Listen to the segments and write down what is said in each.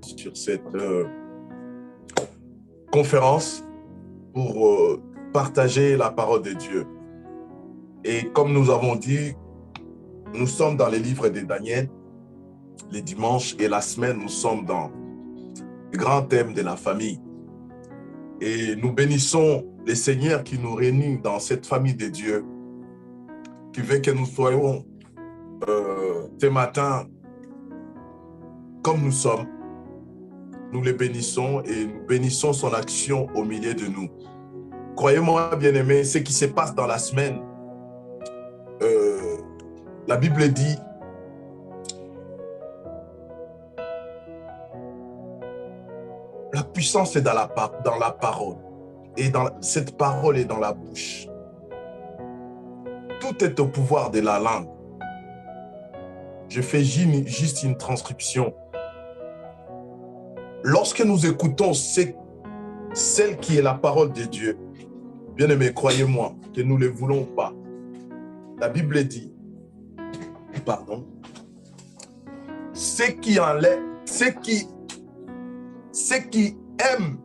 sur cette conférence pour partager la parole de Dieu. Et comme nous avons dit, nous sommes dans les livres de Daniel, les dimanches et la semaine, nous sommes dans le grand thème de la famille. Et nous bénissons le Seigneur qui nous réunit dans cette famille de Dieu, qui veut que nous soyons ce matin comme nous sommes. Nous le bénissons et nous bénissons son action au milieu de nous. Croyez-moi, bien-aimés, ce qui se passe dans la semaine, la Bible dit la puissance est dans la parole. Et cette parole est dans la bouche. Tout est au pouvoir de la langue. Je fais juste une transcription. Lorsque nous écoutons celle qui est la parole de Dieu, bien-aimés, croyez-moi que nous ne le voulons pas. La Bible dit, ceux qui aiment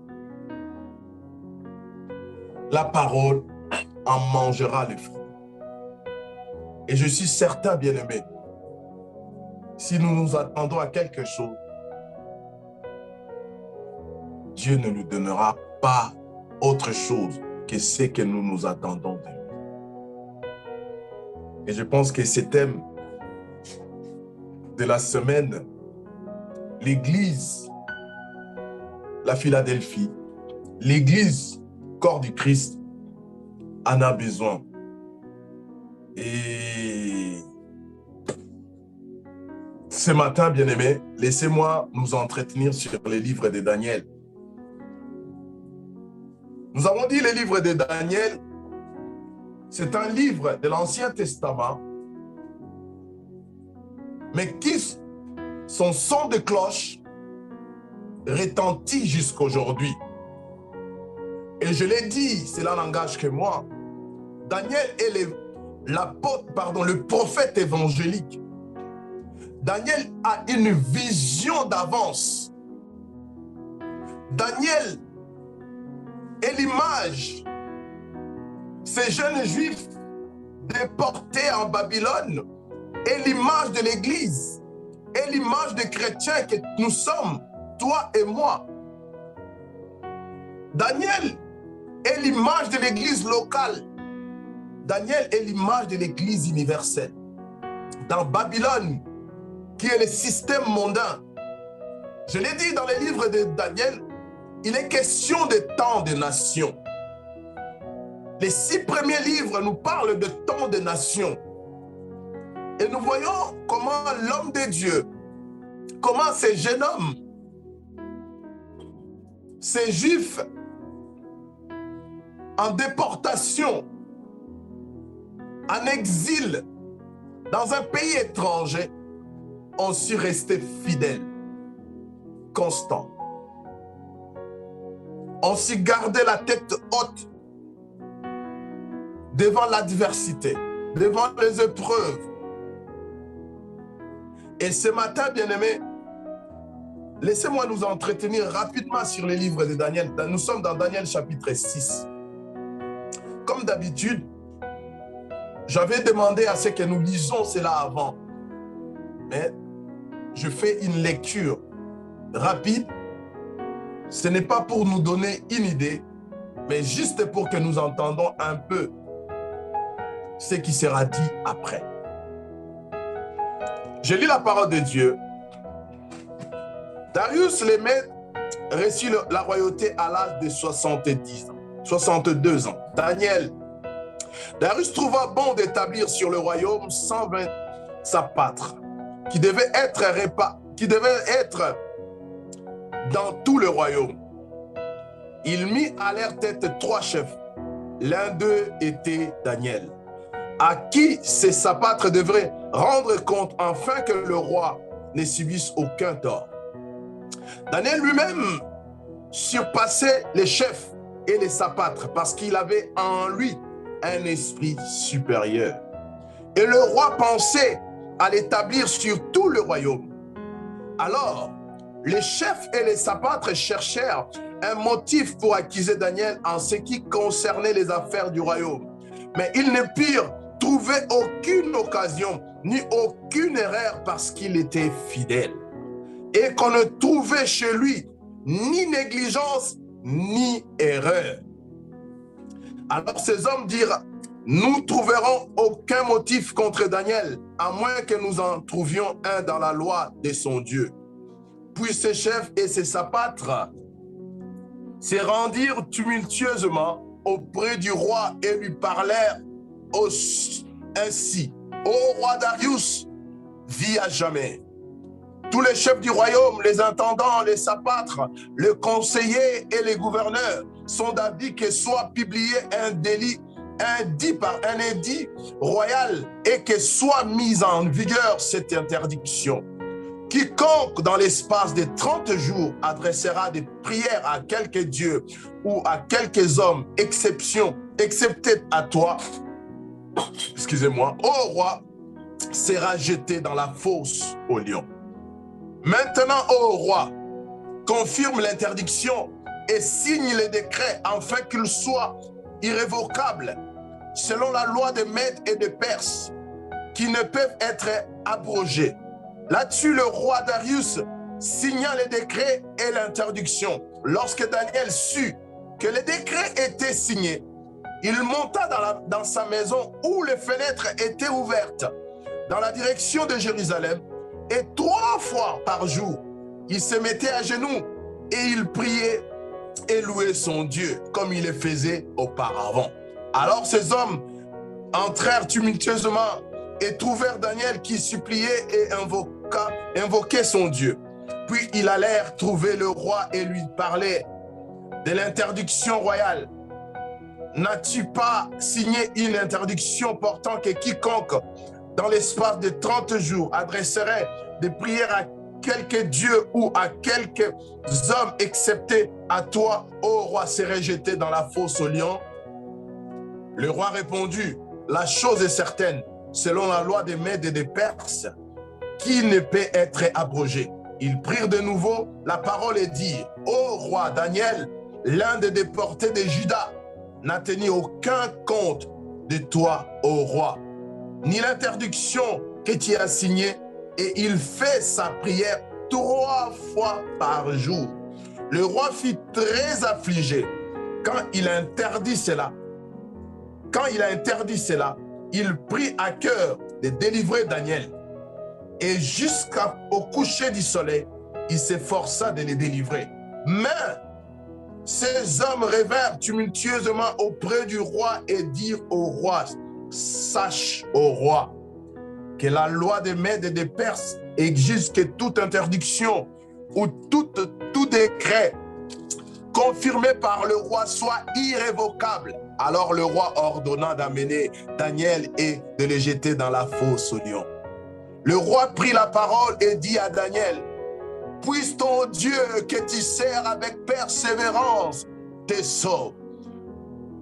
la parole en mangera le fruit. Et je suis certain, bien-aimés, si nous nous attendons à quelque chose, Dieu ne nous donnera pas autre chose que ce que nous nous attendons de lui. Et je pense que ce thème de la semaine, l'Église, la Philadelphie, l'Église, corps du Christ, en a besoin. Et ce matin, bien-aimés, laissez-moi nous entretenir sur les livres de Daniel. Nous avons dit le livre de Daniel, c'est un livre de l'Ancien Testament, mais qui, son son de cloche retentit jusqu'aujourd'hui. Et je l'ai dit, cela n'engage que moi, Daniel est le prophète évangélique. Daniel a une vision d'avance. Daniel est l'image. Ces jeunes juifs déportés en Babylone est l'image de l'Église, est l'image des chrétiens que nous sommes, toi et moi. Daniel est l'image de l'Église locale. Daniel est l'image de l'Église universelle. Dans Babylone, qui est le système mondain, je l'ai dit dans les livres de Daniel, il est question de temps de nations. Les 6 premiers livres nous parlent de temps de nations. Et nous voyons comment l'homme de Dieu, comment ces jeunes hommes, ces juifs en déportation, en exil, dans un pays étranger, ont su rester fidèles, constants. Ont su garder la tête haute devant l'adversité, devant les épreuves. Et ce matin, bien-aimés, laissez-moi nous entretenir rapidement sur les livres de Daniel. Nous sommes dans Daniel chapitre 6. Comme d'habitude, j'avais demandé à ce que nous lisons cela avant. Mais je fais une lecture rapide. Ce n'est pas pour nous donner une idée, mais juste pour que nous entendons un peu ce qui sera dit après. Je lis la parole de Dieu. Darius le Mède reçut la royauté à l'âge de 62 ans. Darius trouva bon d'établir sur le royaume 120 sapâtres qui devaient être dans tout le royaume. Il mit à leur tête 3 chefs. L'un d'eux était Daniel, à qui ces sapâtres devraient rendre compte afin que le roi ne subisse aucun tort. Daniel lui-même surpassait les chefs et les sapâtres parce qu'il avait en lui un esprit supérieur. Et le roi pensait à l'établir sur tout le royaume. Alors, Les chefs et les sapâtres cherchèrent un motif pour accuser Daniel en ce qui concernait les affaires du royaume. Mais ils ne purent trouver aucune occasion ni aucune erreur parce qu'il était fidèle. Et qu'on ne trouvait chez lui ni négligence ni erreur. Alors ces hommes dirent, nous trouverons aucun motif contre Daniel, à moins que nous en trouvions un dans la loi de son Dieu. Puis ses chefs et ses sapâtres se rendirent tumultueusement auprès du roi et lui parlèrent ainsi. Ô roi Darius, vis à jamais. Tous les chefs du royaume, les intendants, les sapâtres, les conseillers et les gouverneurs sont d'avis que soit publié un édit royal et que soit mise en vigueur cette interdiction. Quiconque dans l'espace de 30 jours adressera des prières à quelque dieu ou à quelques hommes, excepté à toi, excusez-moi, ô roi, sera jeté dans la fosse au lion. Maintenant, ô roi, confirme l'interdiction et signe les décrets afin qu'ils soient irrévocables selon la loi des Mèdes et des Perses qui ne peuvent être abrogés. Là-dessus, le roi Darius signa les décrets et l'interdiction. Lorsque Daniel sut que les décrets étaient signés, il monta dans sa maison où les fenêtres étaient ouvertes dans la direction de Jérusalem et 3 fois par jour, il se mettait à genoux et il priait et louait son Dieu comme il le faisait auparavant. Alors ces hommes entrèrent tumultueusement et trouvèrent Daniel qui suppliait et invoquait son Dieu. Puis ils allèrent trouver le roi et lui parlaient de l'interdiction royale. N'as-tu pas signé une interdiction portant que quiconque, dans l'espace de 30 jours, adresserait des prières à quelque dieu ou à quelques hommes, excepté à toi, ô roi, serait jeté dans la fosse au lion? Le roi répondit, la chose est certaine, selon la loi des Mèdes et des Perses, qui ne peut être abrogée. Ils prirent de nouveau la parole et dirent, ô roi Daniel, l'un des déportés de Juda, n'a tenu aucun compte de toi, ô roi, ni l'interdiction que tu as signée, et il fait sa prière 3 fois par jour. Le roi fut très affligé quand il interdit cela. Quand il a interdit cela, il prit à cœur de délivrer Daniel. Et jusqu'au coucher du soleil, il s'efforça de les délivrer. Mais ces hommes revinrent tumultueusement auprès du roi et dirent au roi, sache, ô roi, que la loi des Mèdes et des Perses exige que toute interdiction ou tout décret confirmé par le roi soit irrévocable. Alors le roi ordonna d'amener Daniel et de le jeter dans la fosse au lion. Le roi prit la parole et dit à Daniel, puisse ton Dieu que tu sers avec persévérance te sauve.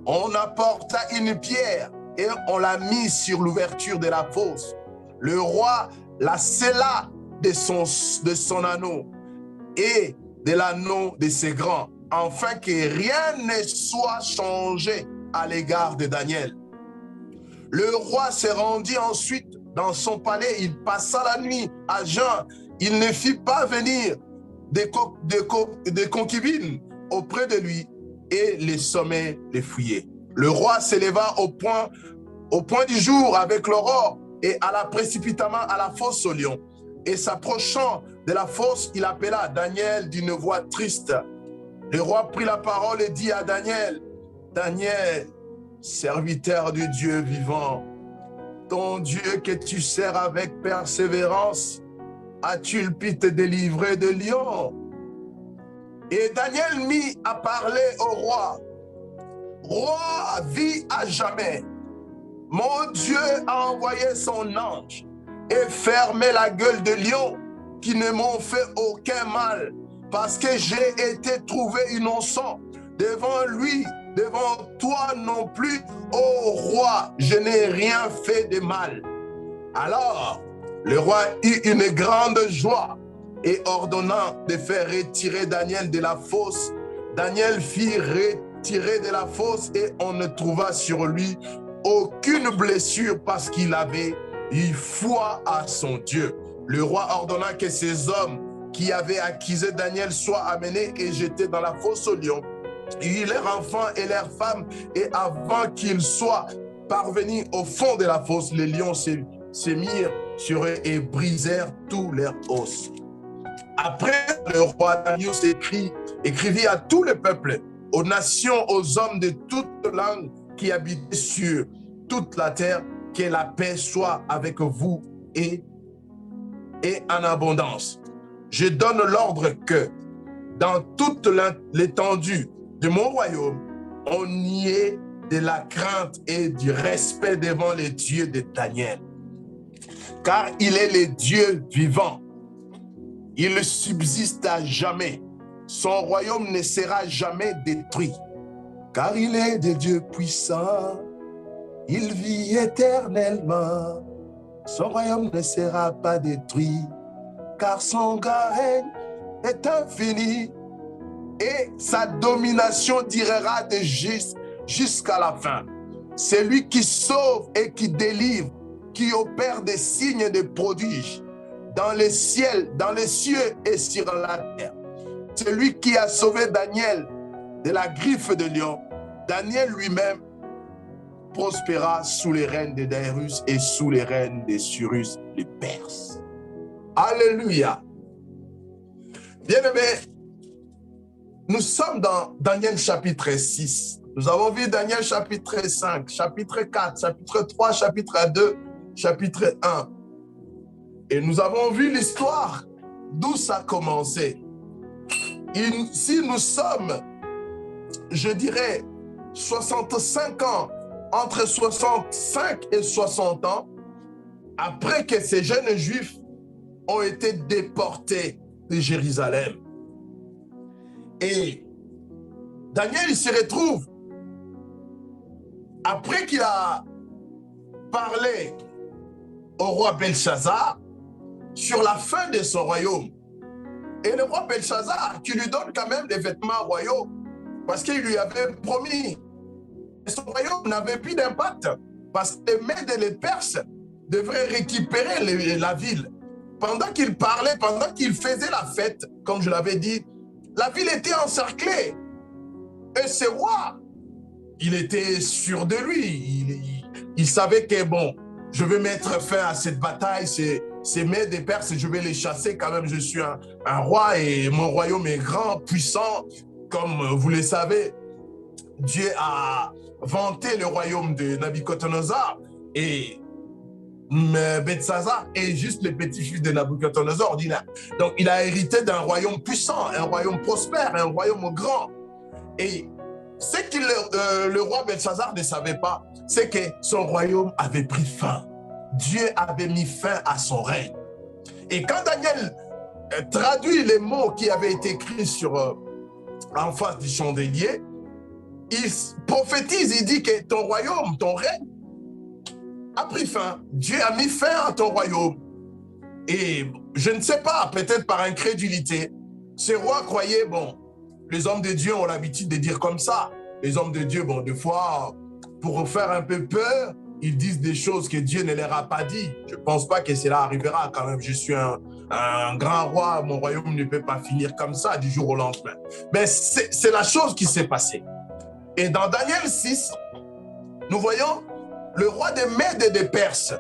On apporta une pierre et on l'a mise sur l'ouverture de la fosse. Le roi la scella de son anneau et de l'anneau de ses grands, afin que rien ne soit changé à l'égard de Daniel. Le roi se rendit ensuite dans son palais, il passa la nuit à jeun. Il ne fit pas venir des concubines auprès de lui et les sommets les fouillaient. Le roi s'éleva au point du jour avec l'aurore et alla précipitamment à la fosse au lion. Et s'approchant de la fosse, il appela Daniel d'une voix triste. Le roi prit la parole et dit à Daniel, Daniel, serviteur du Dieu vivant, ton Dieu que tu sers avec persévérance, a-t-il pu te délivrer de lion? Et Daniel mit à parler au roi. Roi, vis à jamais. Mon Dieu a envoyé son ange et fermé la gueule de lions qui ne m'ont fait aucun mal, parce que j'ai été trouvé innocent devant lui, devant toi non plus, ô roi, je n'ai rien fait de mal. Alors, le roi eut une grande joie et ordonnant de faire retirer Daniel de la fosse. Daniel fit retirer de la fosse et on ne trouva sur lui aucune blessure parce qu'il avait eu foi à son Dieu. Le roi ordonna que ces hommes qui avaient accusé Daniel soient amenés et jetés dans la fosse aux lions. Et leurs enfants et leurs femmes, et avant qu'ils soient parvenus au fond de la fosse, les lions se mirent sur eux et brisèrent tous leurs os. Après, le roi Darius écrivit à tout le peuple, aux nations, aux hommes de toute langue qui habitaient sur toute la terre, que la paix soit avec vous et en abondance. Je donne l'ordre que dans toute l'étendue de mon royaume, on y ait de la crainte et du respect devant les dieux de Daniel. Car il est le Dieu vivant. Il subsiste à jamais. Son royaume ne sera jamais détruit. Car il est de Dieu puissant. Il vit éternellement. Son royaume ne sera pas détruit. Car son règne est infini. Et sa domination durera de jusqu'à la fin. C'est lui qui sauve et qui délivre, qui opère des signes et des prodiges dans les cieux et sur la terre. C'est lui qui a sauvé Daniel de la griffe de lion. Daniel lui-même prospéra sous les règnes de Darius et sous les règnes de Cyrus les Perses. Alléluia. Bien-aimés, nous sommes dans Daniel chapitre 6. Nous avons vu Daniel chapitre 5, chapitre 4, chapitre 3, chapitre 2, chapitre 1. Et nous avons vu l'histoire d'où ça a commencé. Si nous sommes, je dirais, 65 ans, entre 65 et 60 ans, après que ces jeunes juifs ont été déportés de Jérusalem. Et Daniel, il se retrouve, après qu'il a parlé au roi Belshazzar, sur la fin de son royaume. Et le roi Belshazzar, qui lui donne quand même des vêtements royaux, parce qu'il lui avait promis. Et son royaume n'avait plus d'impact, parce que les Mèdes et les Perses devraient récupérer la ville. Pendant qu'il parlait, pendant qu'il faisait la fête, comme je l'avais dit, la ville était encerclée. Et ce roi, il était sûr de lui. Il savait que, bon, je vais mettre fin à cette bataille, ces Mèdes et Perses, je vais les chasser quand même. Je suis un roi et mon royaume est grand, puissant. Comme vous le savez, Dieu a vanté le royaume de Nabuchodonosor et Belshazzar est juste le petit-fils de Nabuchodonosor. Donc, il a hérité d'un royaume puissant, un royaume prospère, un royaume grand. Et ce que le roi Belshazzar ne savait pas, c'est que son royaume avait pris fin. Dieu avait mis fin à son règne. Et quand Daniel traduit les mots qui avaient été écrits en face du chandelier, il prophétise, il dit que ton royaume, ton règne, a pris fin. Dieu a mis fin à ton royaume. Et je ne sais pas, peut-être par incrédulité, ce roi croyait, bon, les hommes de Dieu ont l'habitude de dire comme ça. Les hommes de Dieu, bon, des fois, pour faire un peu peur, ils disent des choses que Dieu ne leur a pas dit. Je ne pense pas que cela arrivera quand même. Je suis un grand roi, mon royaume ne peut pas finir comme ça du jour au lendemain. Mais c'est la chose qui s'est passée. Et dans Daniel 6, nous voyons le roi des Mèdes et des Perses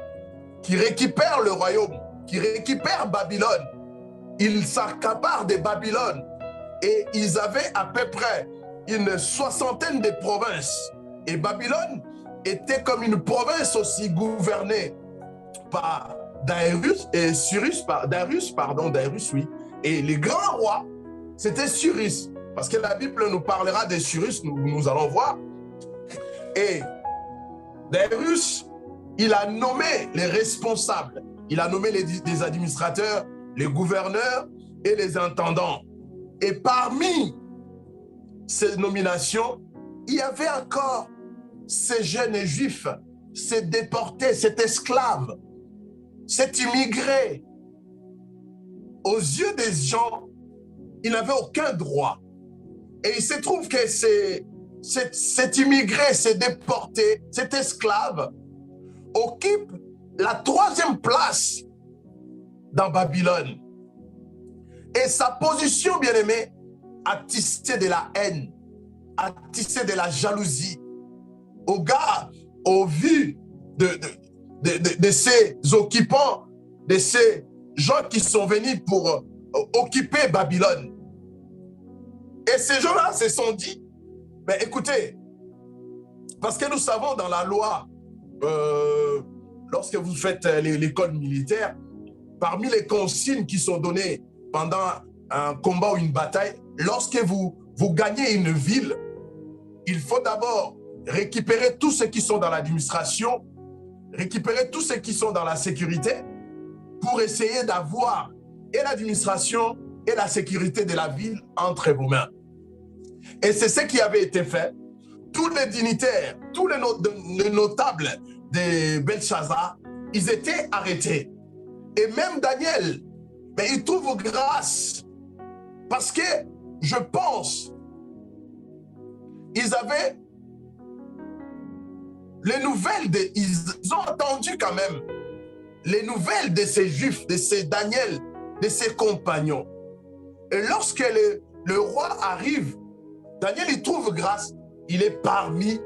qui récupère le royaume, qui récupère Babylone. Ils s'accaparent de Babylone et ils avaient à peu près une soixantaine de provinces. Et Babylone était comme une province aussi gouvernée par Darius, oui. Et les grands rois, c'était Cyrus. Parce que la Bible nous parlera de Cyrus, nous allons voir. Et Darius, il a nommé les responsables. Il a nommé les administrateurs, les gouverneurs et les intendants. Et parmi ces nominations, il y avait encore ces jeunes juifs, ces déportés, cet esclave, cet immigré aux yeux des gens, il n'avait aucun droit. Et il se trouve que cet immigré, cet déporté, cet esclave, occupe la 3e place dans Babylone. Et sa position, bien-aimé, a tissé de la haine, a tissé de la jalousie. Au gars, au vu de ces occupants, de ces gens qui sont venus pour occuper Babylone. Et ces gens-là se sont dit, mais écoutez, parce que nous savons dans la loi, lorsque vous faites l'école militaire, parmi les consignes qui sont données pendant un combat ou une bataille, lorsque vous gagnez une ville, il faut d'abord récupérer tous ceux qui sont dans l'administration, récupérer tous ceux qui sont dans la sécurité pour essayer d'avoir et l'administration et la sécurité de la ville entre vos mains. Et c'est ce qui avait été fait. Tous les dignitaires, tous les notables de Belshazzar, ils étaient arrêtés. Et même Daniel, mais il trouve grâce. Parce que, je pense, ils avaient les nouvelles, ils ont entendu quand même les nouvelles de ces Juifs, de ces Daniel, de ses compagnons. Et lorsque le roi arrive, Daniel, il trouve grâce. Il est parmi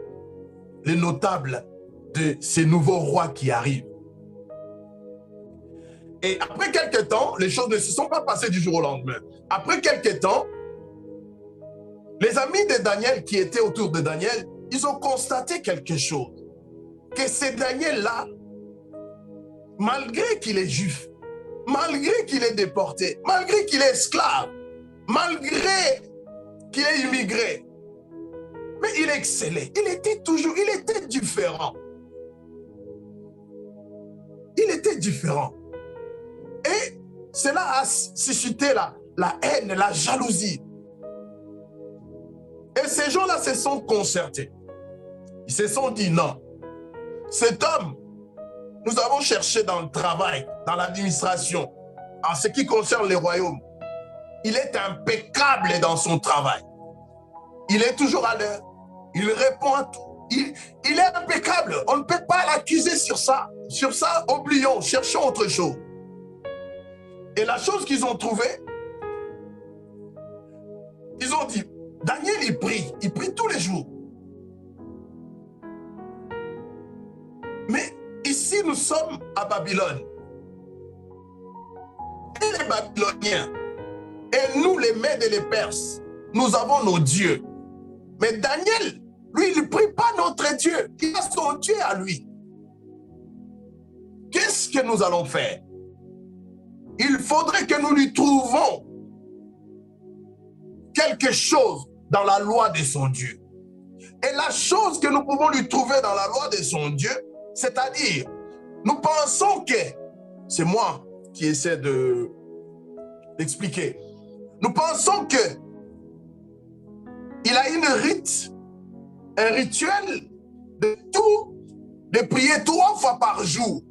les notables de ces nouveaux rois qui arrivent. Et après quelques temps, les choses ne se sont pas passées du jour au lendemain. Après quelques temps, les amis de Daniel qui étaient autour de Daniel, ils ont constaté quelque chose. Que c'est Daniel-là, malgré qu'il est juif, malgré qu'il est déporté, malgré qu'il est esclave, malgré qu'il est immigré, mais il excellait. Il était différent. Il était différent. Et cela a suscité la haine, la jalousie. Et ces gens-là se sont concertés. Ils se sont dit non. Cet homme, nous avons cherché dans le travail, dans l'administration, en ce qui concerne les royaumes. Il est impeccable dans son travail. Il est toujours à l'heure. Il répond à tout. Il est impeccable. On ne peut pas l'accuser sur ça. Sur ça, oublions, cherchons autre chose. Et la chose qu'ils ont trouvée, ils ont dit, Daniel, il prie tous les jours. Mais ici, nous sommes à Babylone. Et les Babyloniens, et nous, les Mèdes et les Perses, nous avons nos dieux. Mais Daniel, lui, il ne prie pas notre Dieu. Il a son Dieu à lui. Qu'est-ce que nous allons faire? Il faudrait que nous lui trouvions quelque chose dans la loi de son Dieu. Et la chose que nous pouvons lui trouver dans la loi de son Dieu, c'est-à-dire, nous pensons que, c'est moi qui essaie d'expliquer, nous pensons que il a un rituel de prier 3 fois par jour.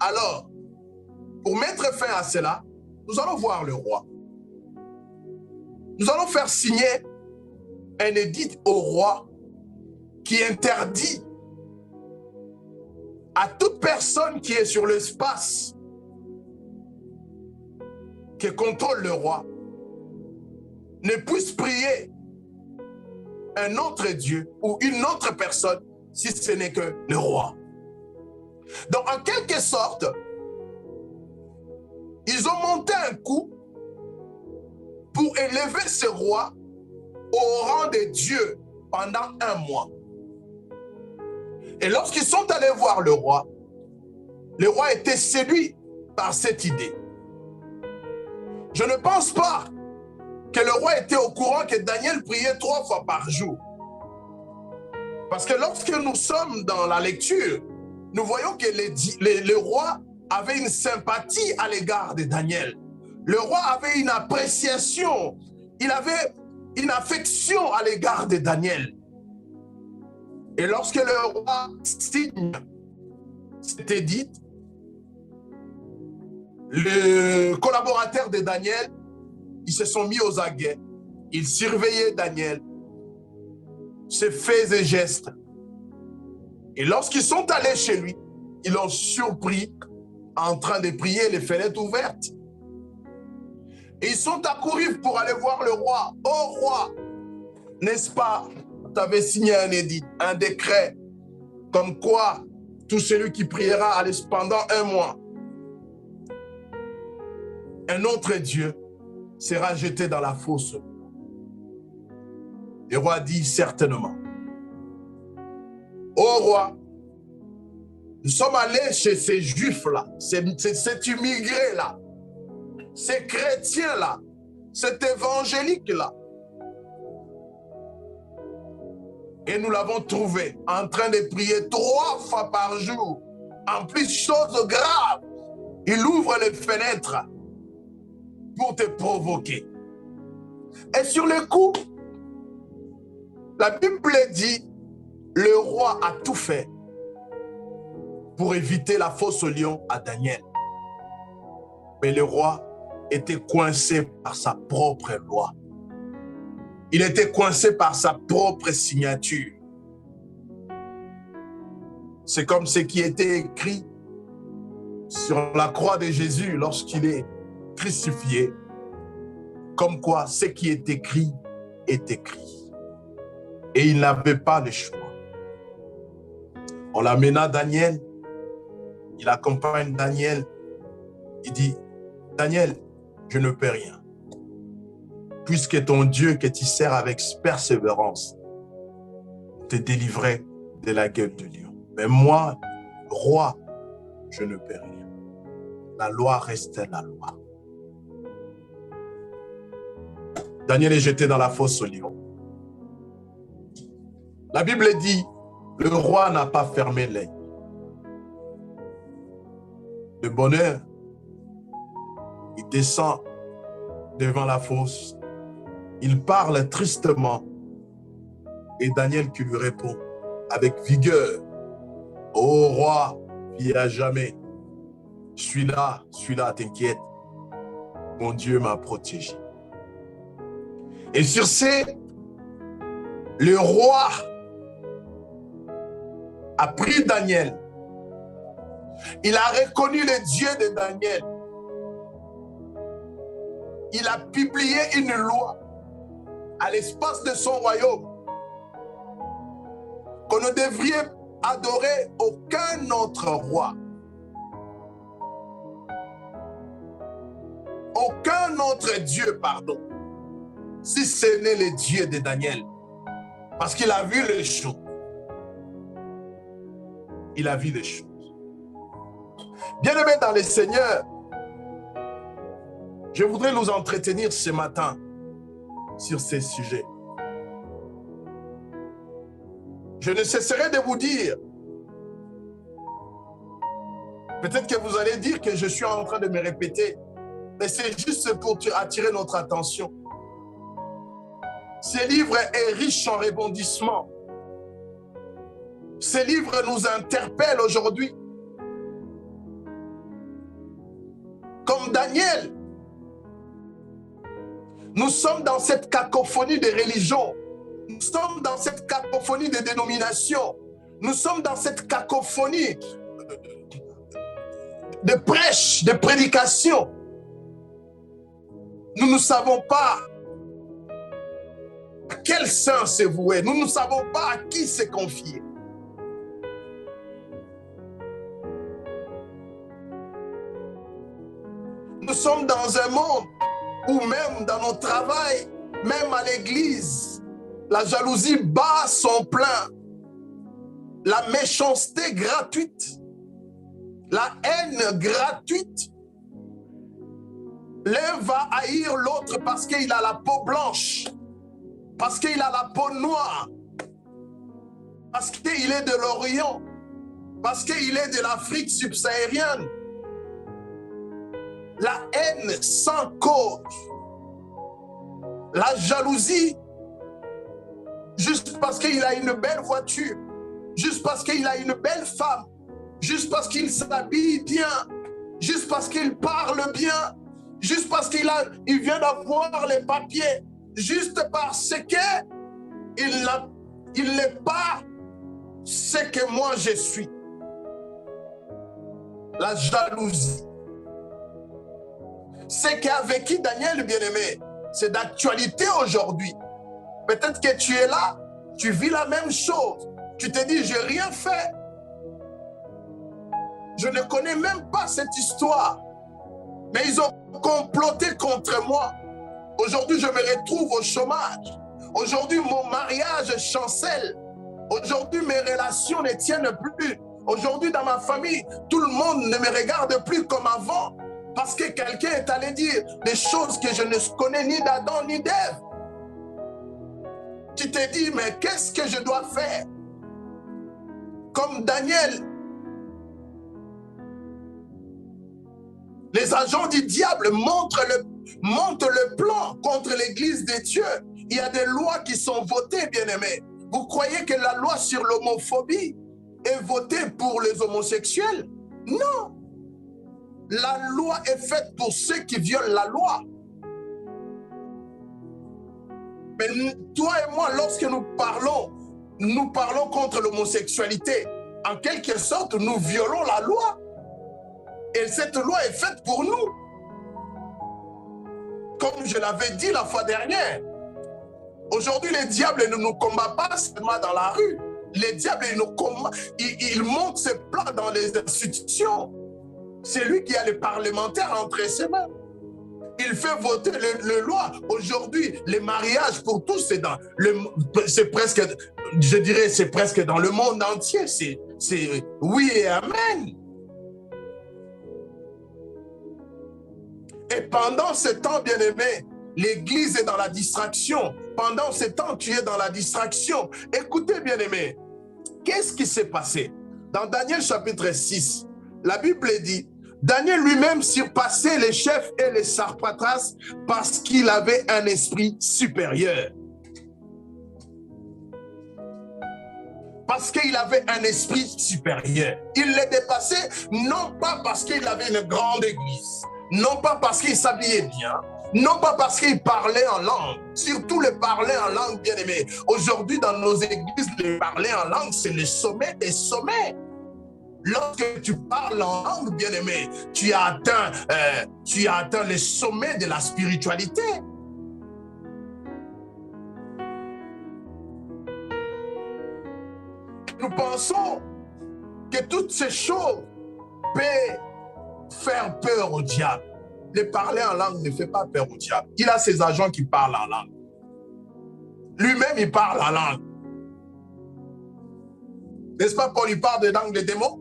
Alors, pour mettre fin à cela, nous allons voir le roi. Nous allons faire signer un édit au roi qui interdit à toute personne qui est sur l'espace qui contrôle le roi ne puisse prier un autre Dieu ou une autre personne si ce n'est que le roi. Donc, en quelque sorte, ils ont monté un coup pour élever ce roi au rang de Dieu pendant 1 mois. Et lorsqu'ils sont allés voir le roi était séduit par cette idée. Je ne pense pas que le roi était au courant que Daniel priait 3 fois par jour. Parce que lorsque nous sommes dans la lecture, nous voyons que le roi avait une sympathie à l'égard de Daniel. Le roi avait une appréciation, il avait une affection à l'égard de Daniel. Et lorsque le roi signe cet édit, Les collaborateurs de Daniel, ils se sont mis aux aguets. Ils surveillaient Daniel, ses faits et gestes. Et lorsqu'ils sont allés chez lui, ils l'ont surpris en train de prier, les fenêtres ouvertes. Et ils sont accourus pour aller voir le roi. Oh roi, n'est-ce pas, tu avais signé un édit, un décret, comme quoi tout celui qui priera pendant 1 mois, un autre Dieu sera jeté dans la fosse. Le roi dit certainement. Oh roi, nous sommes allés chez ces juifs-là, cet immigré-là, ces chrétiens-là, cet évangélique-là. Et nous l'avons trouvé en train de prier 3 fois par jour. En plus, chose grave, il ouvre les fenêtres pour te provoquer. Et sur le coup, la Bible dit, le roi a tout fait pour éviter la fosse au lion à Daniel. Mais le roi était coincé par sa propre loi. Il était coincé par sa propre signature. C'est comme ce qui était écrit sur la croix de Jésus lorsqu'il est crucifié. Comme quoi, ce qui est écrit est écrit. Et il n'avait pas le choix. On l'amène à Daniel. Il accompagne Daniel. Il dit, Daniel, je ne peux rien. Puisque ton Dieu que tu sers avec persévérance te délivrait de la gueule du lion. Mais moi, roi, je ne peux rien. La loi reste la loi. Daniel est jeté dans la fosse au lion. La Bible dit, le roi n'a pas fermé l'œil. De bonne heure, il descend devant la fosse. Il parle tristement. Et Daniel qui lui répond avec vigueur. Ô roi, vis à jamais. Je suis là, t'inquiète. Mon Dieu m'a protégé. Et sur ce, le roi a pris Daniel. Il a reconnu le Dieu de Daniel. Il a publié une loi à l'espace de son royaume qu'on ne devrait adorer aucun autre roi. Aucun autre Dieu, pardon, si ce n'est le Dieu de Daniel. Parce qu'il a vu les choses. Il a vu les choses. Bien-aimés dans le Seigneur, je voudrais nous entretenir ce matin sur ces sujets. Je ne cesserai de vous dire, peut-être que vous allez dire que je suis en train de me répéter, mais c'est juste pour attirer notre attention. Ce livre est riche en rebondissements. Ce livre nous interpelle aujourd'hui. Comme Daniel, nous sommes dans cette cacophonie de religions. Nous sommes dans cette cacophonie de dénominations. Nous sommes dans cette cacophonie de prêches, de prédications. Nous ne savons pas à quel saint se vouer. Nous ne savons pas à qui se confier. Nous sommes dans un monde où même dans notre travail, même à l'église, la jalousie bat son plein. La méchanceté gratuite. La haine gratuite. L'un va haïr l'autre parce qu'il a la peau blanche. Parce qu'il a la peau noire. Parce qu'il est de l'Orient. Parce qu'il est de l'Afrique subsaharienne. La haine sans cause. La jalousie. Juste parce qu'il a une belle voiture. Juste parce qu'il a une belle femme. Juste parce qu'il s'habille bien. juste parce qu'il parle bien, juste parce qu'il vient d'avoir les papiers, juste parce qu'il n'est pas ce que moi je suis. La jalousie. Ce qu'a vécu Daniel, bien-aimé, c'est d'actualité aujourd'hui. Peut-être que tu es là, tu vis la même chose. Tu te dis, je n'ai rien fait. Je ne connais même pas cette histoire. Mais ils ont comploté contre moi. Aujourd'hui, je me retrouve au chômage. Aujourd'hui, mon mariage chancelle. Aujourd'hui, mes relations ne tiennent plus. Aujourd'hui, dans ma famille, tout le monde ne me regarde plus comme avant. Parce que quelqu'un est allé dire des choses que je ne connais ni d'Adam ni d'Ève. Tu te dis, mais qu'est-ce que je dois faire? Comme Daniel, les agents du diable montrent le plan contre l'Église de Dieu. Il y a des lois qui sont votées, bien-aimés. Vous croyez que la loi sur l'homophobie est votée pour les homosexuels? Non. La loi est faite pour ceux qui violent la loi. Mais toi et moi, lorsque nous parlons contre l'homosexualité. En quelque sorte, nous violons la loi. Et cette loi est faite pour nous. Comme je l'avais dit la fois dernière, aujourd'hui, le diable ne nous combat pas seulement dans la rue. Le diable, il monte ses plans dans les institutions. C'est lui qui a les parlementaires entre ses mains. Il fait voter les lois. Aujourd'hui, les mariages pour tous, c'est presque, je dirais, c'est presque dans le monde entier. C'est oui et amen. Et pendant ce temps, bien-aimé, l'Église est dans la distraction. Pendant ce temps, tu es dans la distraction. Écoutez, bien-aimé, qu'est-ce qui s'est passé? Dans Daniel chapitre 6, la Bible dit, Daniel lui-même surpassait les chefs et les sarpatras parce qu'il avait un esprit supérieur. Parce qu'il avait un esprit supérieur. Il les dépassait non pas parce qu'il avait une grande église, non pas parce qu'il s'habillait bien, non pas parce qu'il parlait en langue, surtout le parler en langue, bien aimé. Aujourd'hui, dans nos églises, le parler en langue, c'est le sommet des sommets. Lorsque tu parles en langue, bien aimé, tu as atteint le sommet de la spiritualité. Nous pensons que toutes ces choses peuvent faire peur au diable. Le parler en langue ne fait pas peur au diable. Il a ses agents qui parlent en langue. Lui-même, il parle en langue. N'est-ce pas, Paul, il parle de langue des démons?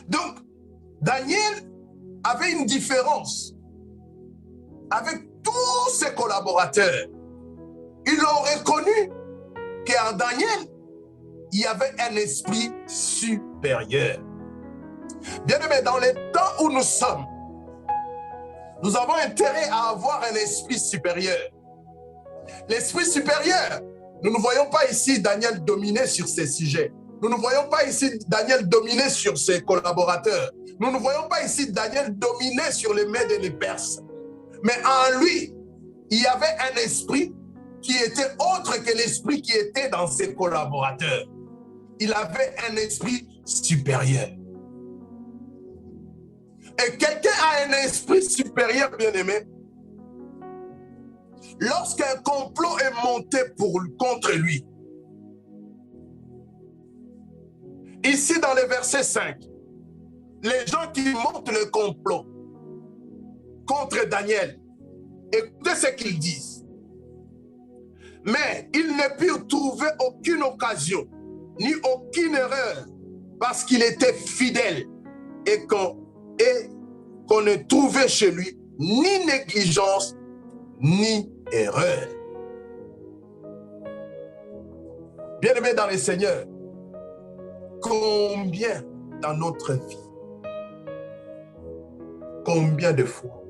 Donc, Daniel avait une différence avec tous ses collaborateurs. Ils ont reconnu qu'en Daniel, il y avait un esprit supérieur. Bien aimé, dans les temps où nous sommes, nous avons intérêt à avoir un esprit supérieur. L'esprit supérieur, nous ne voyons pas ici Daniel dominer sur ces sujets. Nous ne voyons pas ici Daniel dominer sur ses collaborateurs. Nous ne voyons pas ici Daniel dominer sur les Mèdes et les Perses. Mais en lui, il y avait un esprit qui était autre que l'esprit qui était dans ses collaborateurs. Il avait un esprit supérieur. Et quelqu'un a un esprit supérieur, bien-aimé. Lorsqu'un complot est monté contre lui, ici dans le verset 5, les gens qui montent le complot contre Daniel, écoutez ce qu'ils disent. Mais ils ne purent trouver aucune occasion, ni aucune erreur, parce qu'il était fidèle et qu'on ne trouvait chez lui ni négligence, ni erreur. Bien-aimés dans le Seigneur, combien dans notre vie, combien de fois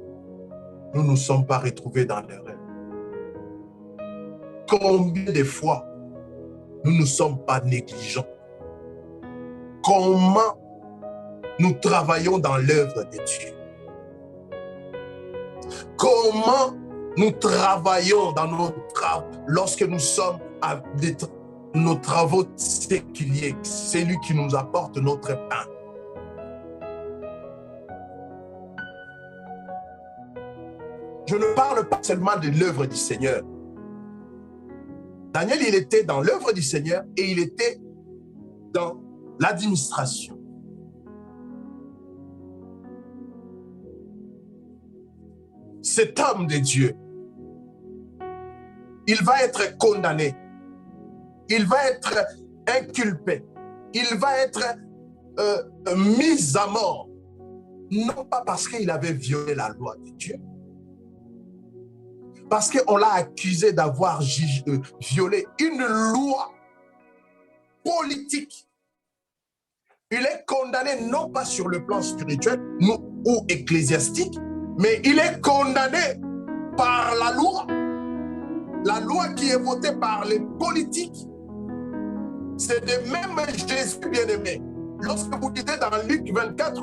nous ne nous sommes pas retrouvés dans l'erreur? Combien de fois nous ne sommes pas négligents? Comment nous travaillons dans l'œuvre de Dieu? Comment nous travaillons dans nos travaux lorsque nous sommes à nos travaux séculiers? C'est lui qui nous apporte notre pain. Je ne parle pas seulement de l'œuvre du Seigneur. Daniel, il était dans l'œuvre du Seigneur et il était dans l'administration. Cet homme de Dieu, il va être condamné, il va être inculpé, il va être mis à mort, non pas parce qu'il avait violé la loi de Dieu, parce qu'on l'a accusé d'avoir violé une loi politique. Il est condamné non pas sur le plan spirituel ou ecclésiastique, mais il est condamné par la loi qui est votée par les politiques. C'est de même Jésus bien-aimé. Lorsque vous lisez dans Luc 24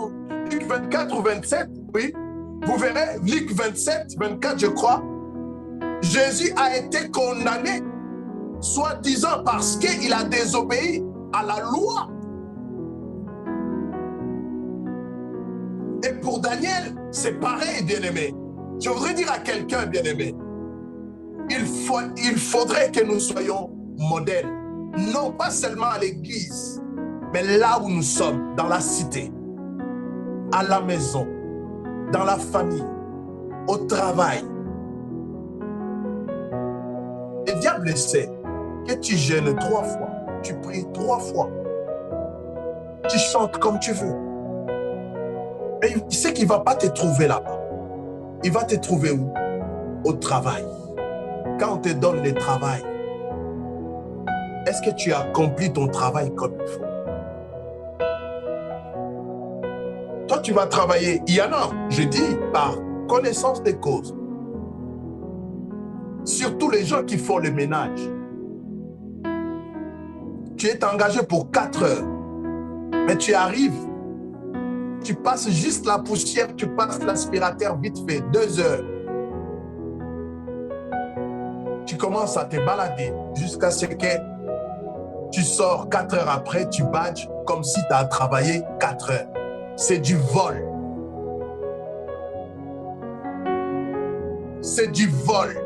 ou 27, oui, vous verrez, Luc 27, 24, je crois, Jésus a été condamné, soi-disant parce qu'il a désobéi à la loi. Et pour Daniel, c'est pareil, bien-aimé. Je voudrais dire à quelqu'un, bien-aimé, il faudrait que nous soyons modèles, non pas seulement à l'église, mais là où nous sommes, dans la cité, à la maison, dans la famille, au travail. Le diable sait que tu jeûnes 3 fois, tu pries 3 fois, tu chantes comme tu veux. Et il sait qu'il ne va pas te trouver là-bas. Il va te trouver où? Au travail. Quand on te donne le travail, est-ce que tu accomplis ton travail comme il faut? Toi, tu vas travailler. Il y en a, je dis, par connaissance des causes. Surtout les gens qui font le ménage. Tu es engagé pour 4 heures, mais tu arrives, tu passes juste la poussière, tu passes l'aspirateur vite fait, 2 heures. Tu commences à te balader jusqu'à ce que tu sors 4 heures après, tu badges comme si tu as travaillé 4 heures. C'est du vol. C'est du vol.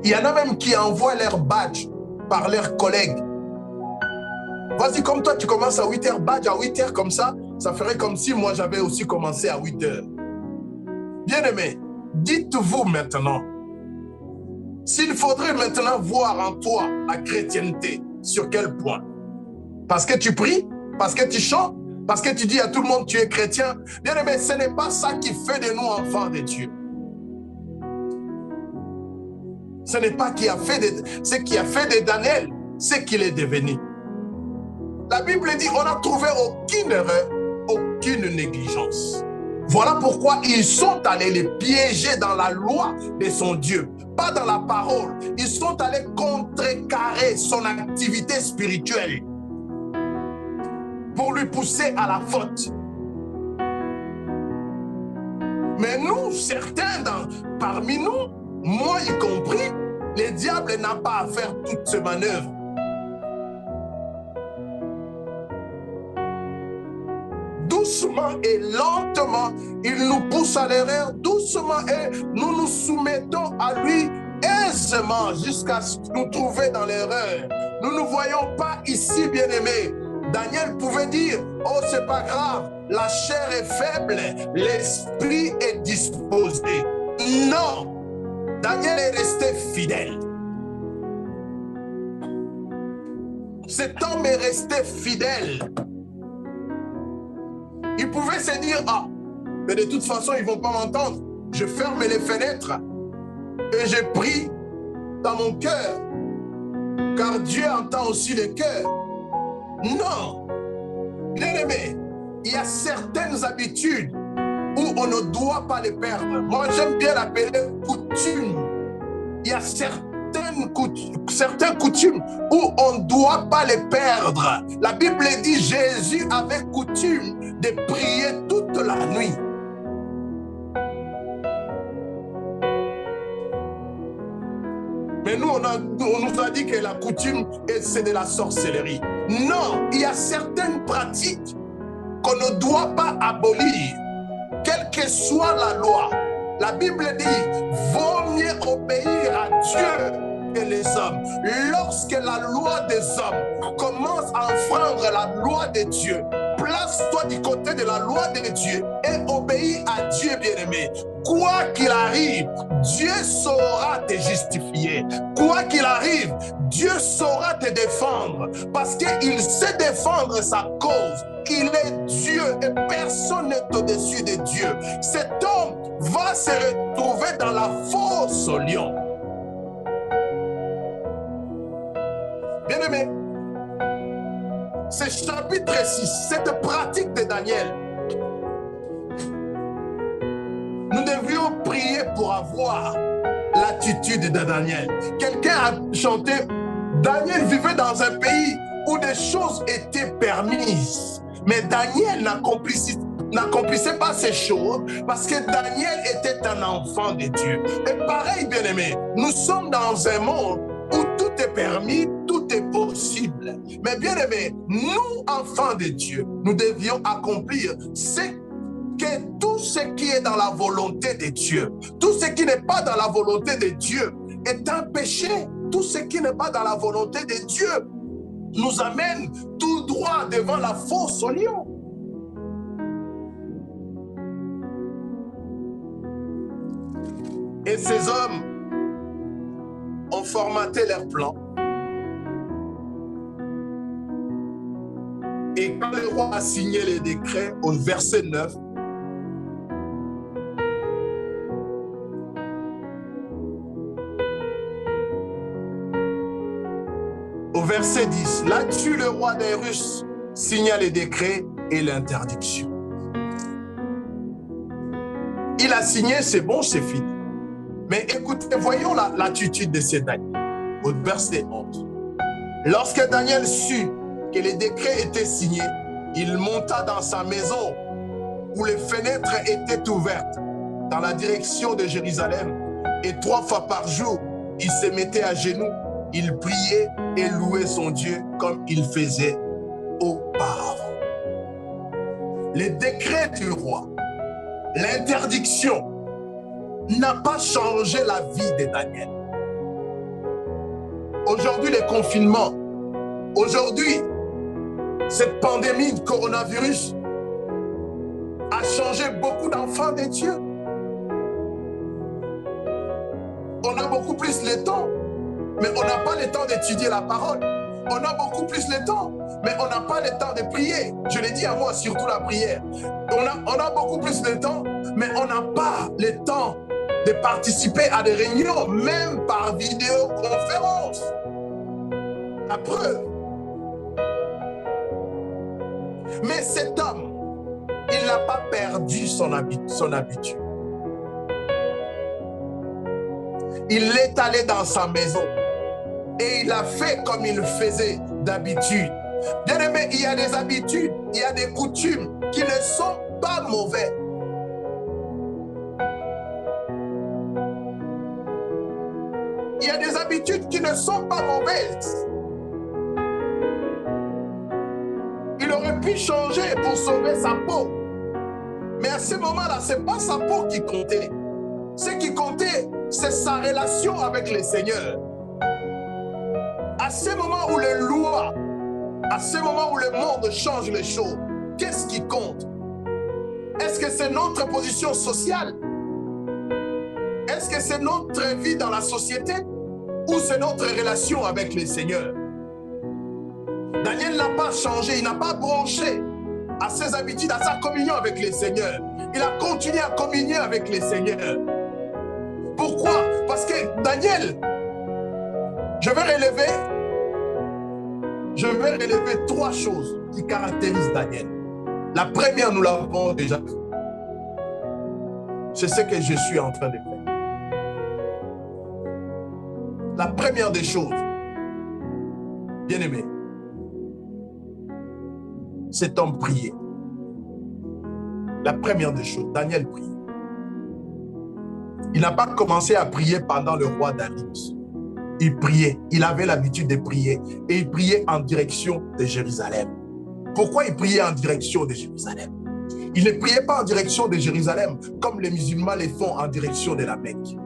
Il y en a même qui envoient leur badge par leurs collègues. Vas-y, comme toi, tu commences à 8 heures, badge à 8 heures comme ça ferait comme si moi j'avais aussi commencé à 8 heures. Bien-aimés, dites-vous maintenant, s'il faudrait maintenant voir en toi la chrétienté, sur quel point? Parce que tu pries? Parce que tu chantes? Parce que tu dis à tout le monde tu es chrétien? Bien-aimés, ce n'est pas ça qui fait de nous enfants de Dieu. Ce n'est pas ce qui a fait de Daniel, ce qu'il est devenu. La Bible dit, on n'a trouvé aucune erreur, aucune négligence. Voilà pourquoi ils sont allés les piéger dans la loi de son Dieu, pas dans la parole. Ils sont allés contrecarrer son activité spirituelle pour lui pousser à la faute. Mais nous, certains parmi nous, moi y compris, le diable n'a pas à faire toutes ces manœuvres. Doucement et lentement, il nous pousse à l'erreur, doucement, et nous nous soumettons à lui aisément jusqu'à nous trouver dans l'erreur. Nous ne voyons pas ici, bien-aimés. Daniel pouvait dire, oh, c'est pas grave, la chair est faible, l'esprit est disposé. Non! Daniel est resté fidèle. Cet homme est resté fidèle. Il pouvait se dire, ah, mais de toute façon, ils ne vont pas m'entendre. Je ferme les fenêtres et je prie dans mon cœur. Car Dieu entend aussi le cœur. Non. Bien-aimé, il y a certaines habitudes où on ne doit pas les perdre. Moi, j'aime bien l'appeler coutume. Il y a certaines certaines coutumes où on ne doit pas les perdre. La Bible dit Jésus avait coutume de prier toute la nuit. Mais nous, on nous a dit que la coutume, c'est de la sorcellerie. Non, il y a certaines pratiques qu'on ne doit pas abolir, quelle que soit la loi. La Bible dit, vaut mieux obéir à Dieu que les hommes. Lorsque la loi des hommes commence à enfreindre la loi de Dieu, place-toi du côté de la loi de Dieu et obéis à Dieu, bien-aimé. Quoi qu'il arrive, Dieu saura te justifier. Quoi qu'il arrive, Dieu saura te défendre parce qu'il sait défendre sa cause. Il est Dieu et personne n'est au-dessus de Dieu. Cet homme va se retrouver dans la fosse au lion. Bien-aimé, ce chapitre 6, cette pratique de Daniel, nous devions prier pour avoir l'attitude de Daniel. Quelqu'un a chanté, Daniel vivait dans un pays où des choses étaient permises. Mais Daniel n'accomplissait pas ces choses parce que Daniel était un enfant de Dieu. Et pareil, bien-aimé, nous sommes dans un monde où tout est permis, tout est possible. Mais bien-aimé, nous, enfants de Dieu, nous devions accomplir tout ce qui est dans la volonté de Dieu. Tout ce qui n'est pas dans la volonté de Dieu est un péché. Tout ce qui n'est pas dans la volonté de Dieu nous amène tout droit devant la fosse au lion. Et ces hommes ont formaté leur plan. Et quand le roi a signé les décrets, au verset 9, au verset 10, là-dessus, le roi des Russes signa les décrets et l'interdiction. Il a signé, c'est bon, c'est fini. Mais écoutez, voyons l'attitude de ces Daniel. Au verset 11. Lorsque Daniel sut que les décrets étaient signés, il monta dans sa maison où les fenêtres étaient ouvertes dans la direction de Jérusalem. Et 3 fois par jour, il se mettait à genoux, il priait et louait son Dieu comme il faisait auparavant. Les décrets du roi, l'interdiction n'a pas changé la vie de Daniel. Aujourd'hui, le confinement, aujourd'hui, cette pandémie de coronavirus a changé beaucoup d'enfants de Dieu. On a beaucoup plus le temps, mais on n'a pas le temps d'étudier la parole. On a beaucoup plus le temps, mais on n'a pas le temps de prier. Je l'ai dit à moi, surtout la prière. On a beaucoup plus de temps, mais on n'a pas le temps de participer à des réunions, même par vidéoconférence. La preuve. Mais cet homme, il n'a pas perdu son habitude. Il est allé dans sa maison et il a fait comme il faisait d'habitude. Bien aimé, il y a des habitudes, il y a des coutumes qui ne sont pas mauvaises. Il y a des habitudes qui ne sont pas mauvaises. Il aurait pu changer pour sauver sa peau. Mais à ce moment-là, ce n'est pas sa peau qui comptait. Ce qui comptait, c'est sa relation avec le Seigneur. À ce moment où les lois, à ce moment où le monde change les choses, qu'est-ce qui compte? Est-ce que c'est notre position sociale? Est-ce que c'est notre vie dans la société? Ou c'est notre relation avec le Seigneur? Daniel n'a pas changé, il n'a pas branché à ses habitudes, à sa communion avec le Seigneur. Il a continué à communier avec le Seigneur. Pourquoi? Parce que Daniel, je vais relever 3 choses qui caractérisent Daniel. La première, nous l'avons déjà vu. C'est ce que je suis en train de faire. La première des choses, bien-aimé, cet homme priait. La première des choses, Daniel priait. Il n'a pas commencé à prier pendant le roi Darius. Il priait, il avait l'habitude de prier et il priait en direction de Jérusalem. Pourquoi il priait en direction de Jérusalem? Il ne priait pas en direction de Jérusalem comme les musulmans les font en direction de la Mecque.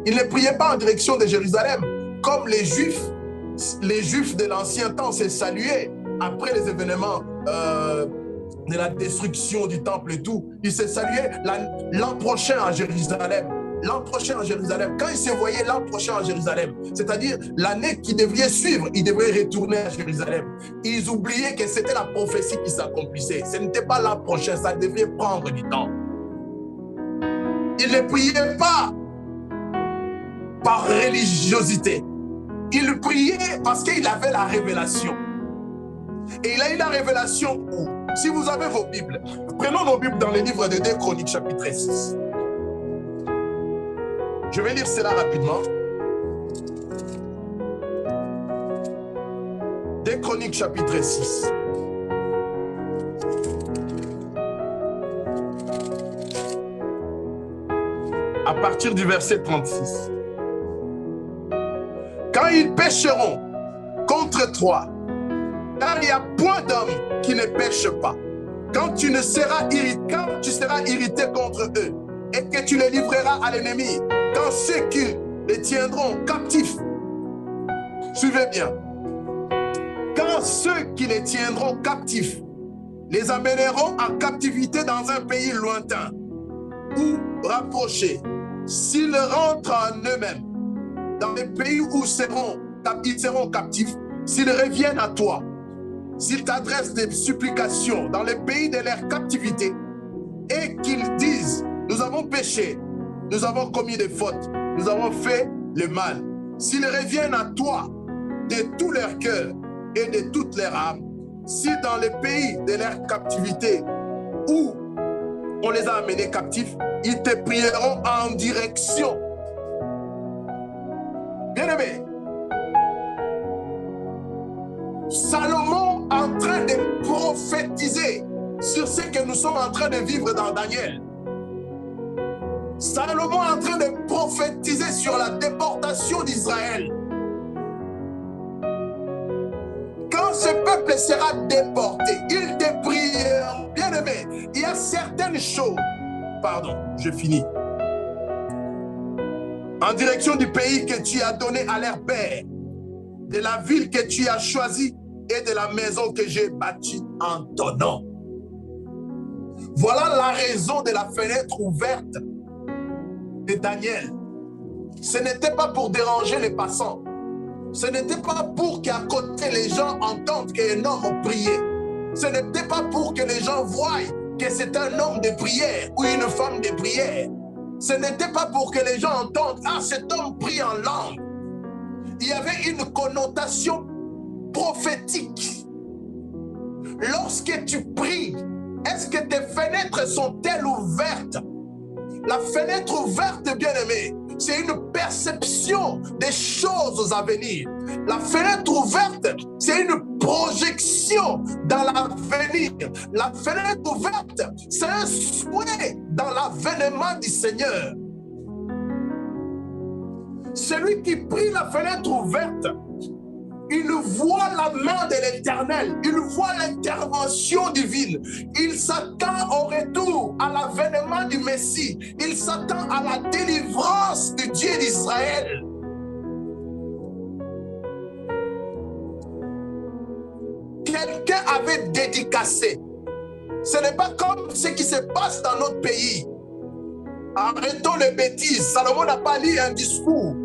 Il ne priait pas en direction de Jérusalem comme les Juifs de l'ancien temps se saluaient après les événements de la destruction du temple et tout. Ils se saluaient l'an prochain à Jérusalem. L'an prochain à Jérusalem. Quand ils se voyaient l'an prochain à Jérusalem, c'est-à-dire l'année qui devrait suivre, ils devraient retourner à Jérusalem. Ils oubliaient que c'était la prophétie qui s'accomplissait. Ce n'était pas l'an prochain, ça devait prendre du temps. Ils ne priaient pas par religiosité. Il priait parce qu'il avait la révélation. Et il a eu la révélation où? Si vous avez vos Bibles, prenons nos Bibles dans les livres de 2 Chroniques, chapitre 6. Je vais lire cela rapidement. 2 Chroniques, chapitre 6. À partir du verset 36. Quand ils pécheront contre toi, car il n'y a point d'homme qui ne pêche pas, quand tu seras irrité contre eux, et que tu les livreras à l'ennemi, quand ceux qui les tiendront captifs, suivez bien, quand ceux qui les tiendront captifs les amèneront en captivité dans un pays lointain ou rapproché, s'ils rentrent en eux-mêmes, dans les pays où ils seront captifs, s'ils reviennent à toi, s'ils t'adressent des supplications dans les pays de leur captivité, et qu'ils disent, nous avons péché, nous avons commis des fautes, nous avons fait le mal. S'ils reviennent à toi de tout leur cœur et de toute leur âme, si dans les pays de leur captivité où on les a amenés captifs, ils te prieront en direction. Bien-aimé, Salomon en train de prophétiser sur ce que nous sommes en train de vivre dans Daniel. Salomon est en train de prophétiser sur la déportation d'Israël. Quand ce peuple sera déporté, ils te prieront. Bien-aimé, il y a certaines choses, pardon, je finis, en direction du pays que tu as donné à leur père, de la ville que tu as choisie et de la maison que j'ai bâtie en ton nom. Voilà la raison de la fenêtre ouverte de Daniel. Ce n'était pas pour déranger les passants. Ce n'était pas pour qu'à côté les gens entendent qu'un homme priait. Ce n'était pas pour que les gens voient que c'est un homme de prière ou une femme de prière. Ce n'était pas pour que les gens entendent « Ah, cet homme prie en langue ». Il y avait une connotation prophétique. Lorsque tu pries, est-ce que tes fenêtres sont-elles ouvertes? La fenêtre ouverte, bien-aimé, c'est une perception des choses à venir. La fenêtre ouverte, c'est une projection dans l'avenir. La fenêtre ouverte, c'est un souhait dans l'avènement du Seigneur. Celui qui prie la fenêtre ouverte, il voit la main de l'Éternel, il voit l'intervention divine, il s'attend au retour, à l'avènement du Messie, il s'attend à la délivrance du Dieu d'Israël. Quelqu'un avait dédicacé. Ce n'est pas comme ce qui se passe dans notre pays. Arrêtons les bêtises. Salomon n'a pas lu un discours.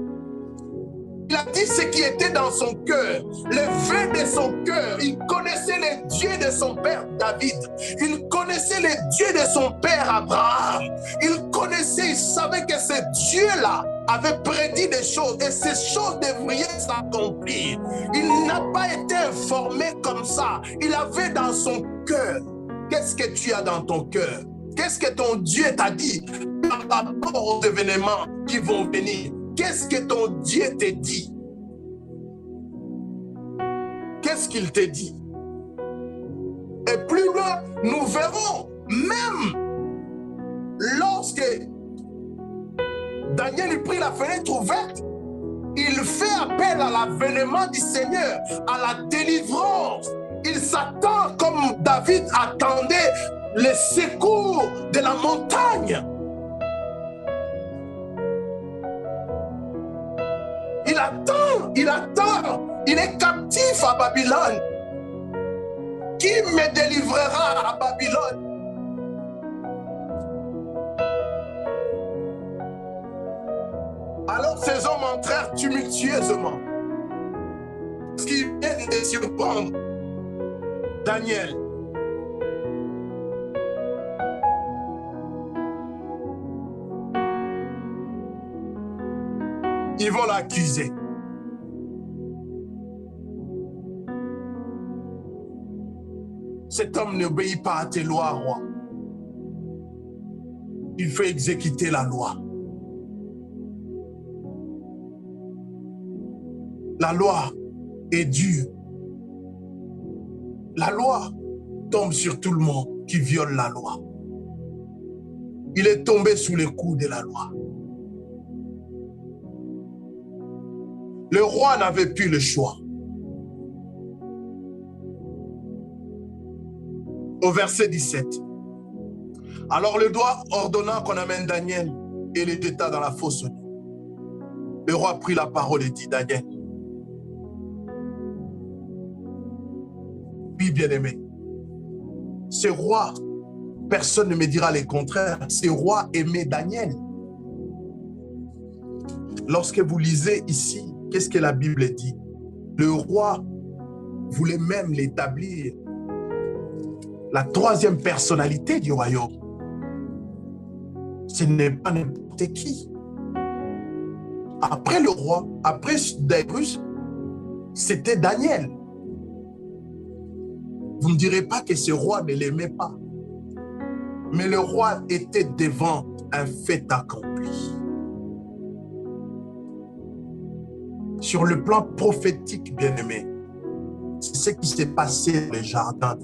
Il a dit ce qui était dans son cœur, le vœu de son cœur. Il connaissait les dieux de son père David. Il connaissait les dieux de son père Abraham. Il connaissait, il savait que ce Dieu-là avait prédit des choses et ces choses devraient s'accomplir. Il n'a pas été informé comme ça. Il avait dans son cœur. Qu'est-ce que tu as dans ton cœur? Qu'est-ce que ton Dieu t'a dit par rapport aux événements qui vont venir? qu'est-ce que ton Dieu te dit? Qu'est-ce qu'il te dit? Et plus loin, nous verrons, même lorsque Daniel prit la fenêtre ouverte, il fait appel à l'avènement du Seigneur, à la délivrance. Il s'attend comme David attendait les secours de la montagne. Il attend, il est captif à Babylone. Qui me délivrera à Babylone? Alors ces hommes entrèrent tumultueusement, parce qu'ils viennent de surprendre Daniel. Ils vont l'accuser. Cet homme n'obéit pas à tes lois, roi. Il fait exécuter la loi. La loi est dure. La loi tombe sur tout le monde qui viole la loi. Il est tombé sous les coups de la loi. Le roi n'avait plus le choix. Au verset 17. Alors le roi ordonna qu'on amène Daniel et les jeta dans la fosse. Le roi prit la parole et dit: Daniel, oui, bien-aimé, ce roi, personne ne me dira le contraire, ce roi aimait Daniel. Lorsque vous lisez ici, qu'est-ce que la Bible dit? Le roi voulait même l'établir la troisième personnalité du royaume. Ce n'est pas n'importe qui. Après le roi, après Darius, c'était Daniel. Vous ne direz pas que ce roi ne l'aimait pas. Mais le roi était devant un fait accompli. Sur le plan prophétique, bien-aimé, c'est ce qui s'est passé dans le jardin.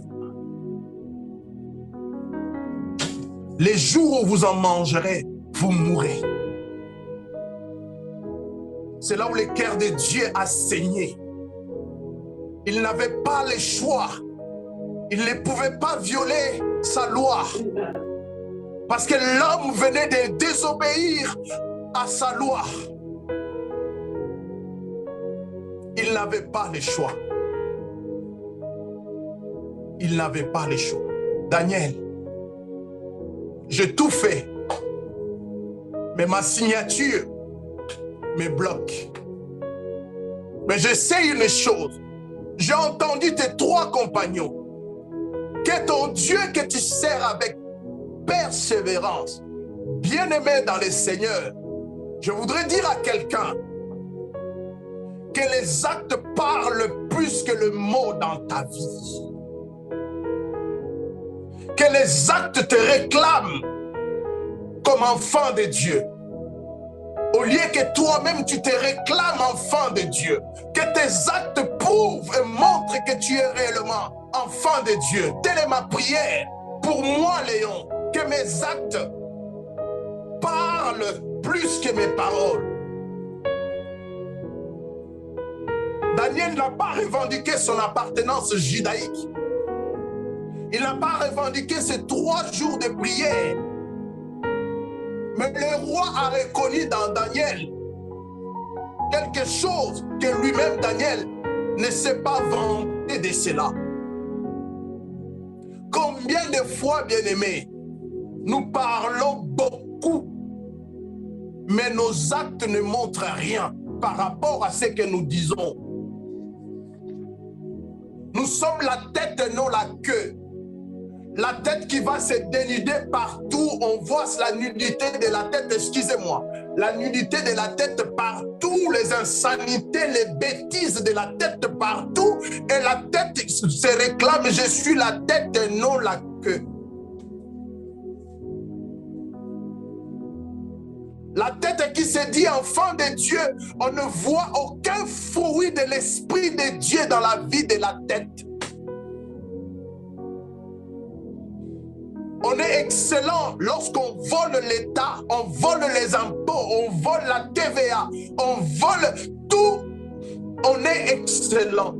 Les jours où vous en mangerez, vous mourrez. C'est là où le cœur de Dieu a saigné. Il n'avait pas le choix. Il ne pouvait pas violer sa loi. Parce que l'homme venait de désobéir à sa loi. Il n'avait pas le choix. Il n'avait pas le choix. Daniel, j'ai tout fait. Mais ma signature me bloque. Mais je sais une chose. J'ai entendu tes trois compagnons. Que ton Dieu que tu sers avec persévérance, bien-aimé dans le Seigneur, je voudrais dire à quelqu'un que les actes parlent plus que le mot dans ta vie. Que les actes te réclament comme enfant de Dieu. Au lieu que toi-même tu te réclames enfant de Dieu. Que tes actes prouvent et montrent que tu es réellement enfant de Dieu. Telle est ma prière pour moi, Léon. Que mes actes parlent plus que mes paroles. Daniel n'a pas revendiqué son appartenance judaïque. Il n'a pas revendiqué ces 3 jours de prière. Mais le roi a reconnu dans Daniel quelque chose que lui-même, Daniel, ne s'est pas vanté de cela. Combien de fois, bien-aimés, nous parlons beaucoup, mais nos actes ne montrent rien par rapport à ce que nous disons. Nous sommes la tête et non la queue. La tête qui va se dénuder partout, on voit la nudité de la tête, excusez-moi, la nudité de la tête partout, les insanités, les bêtises de la tête partout, et la tête se réclame, je suis la tête et non la queue. La tête qui se dit enfant de Dieu, on ne voit aucun fruit de l'Esprit de Dieu dans la vie de la tête. On est excellent lorsqu'on vole l'État, on vole les impôts, on vole la TVA, on vole tout. On est excellent.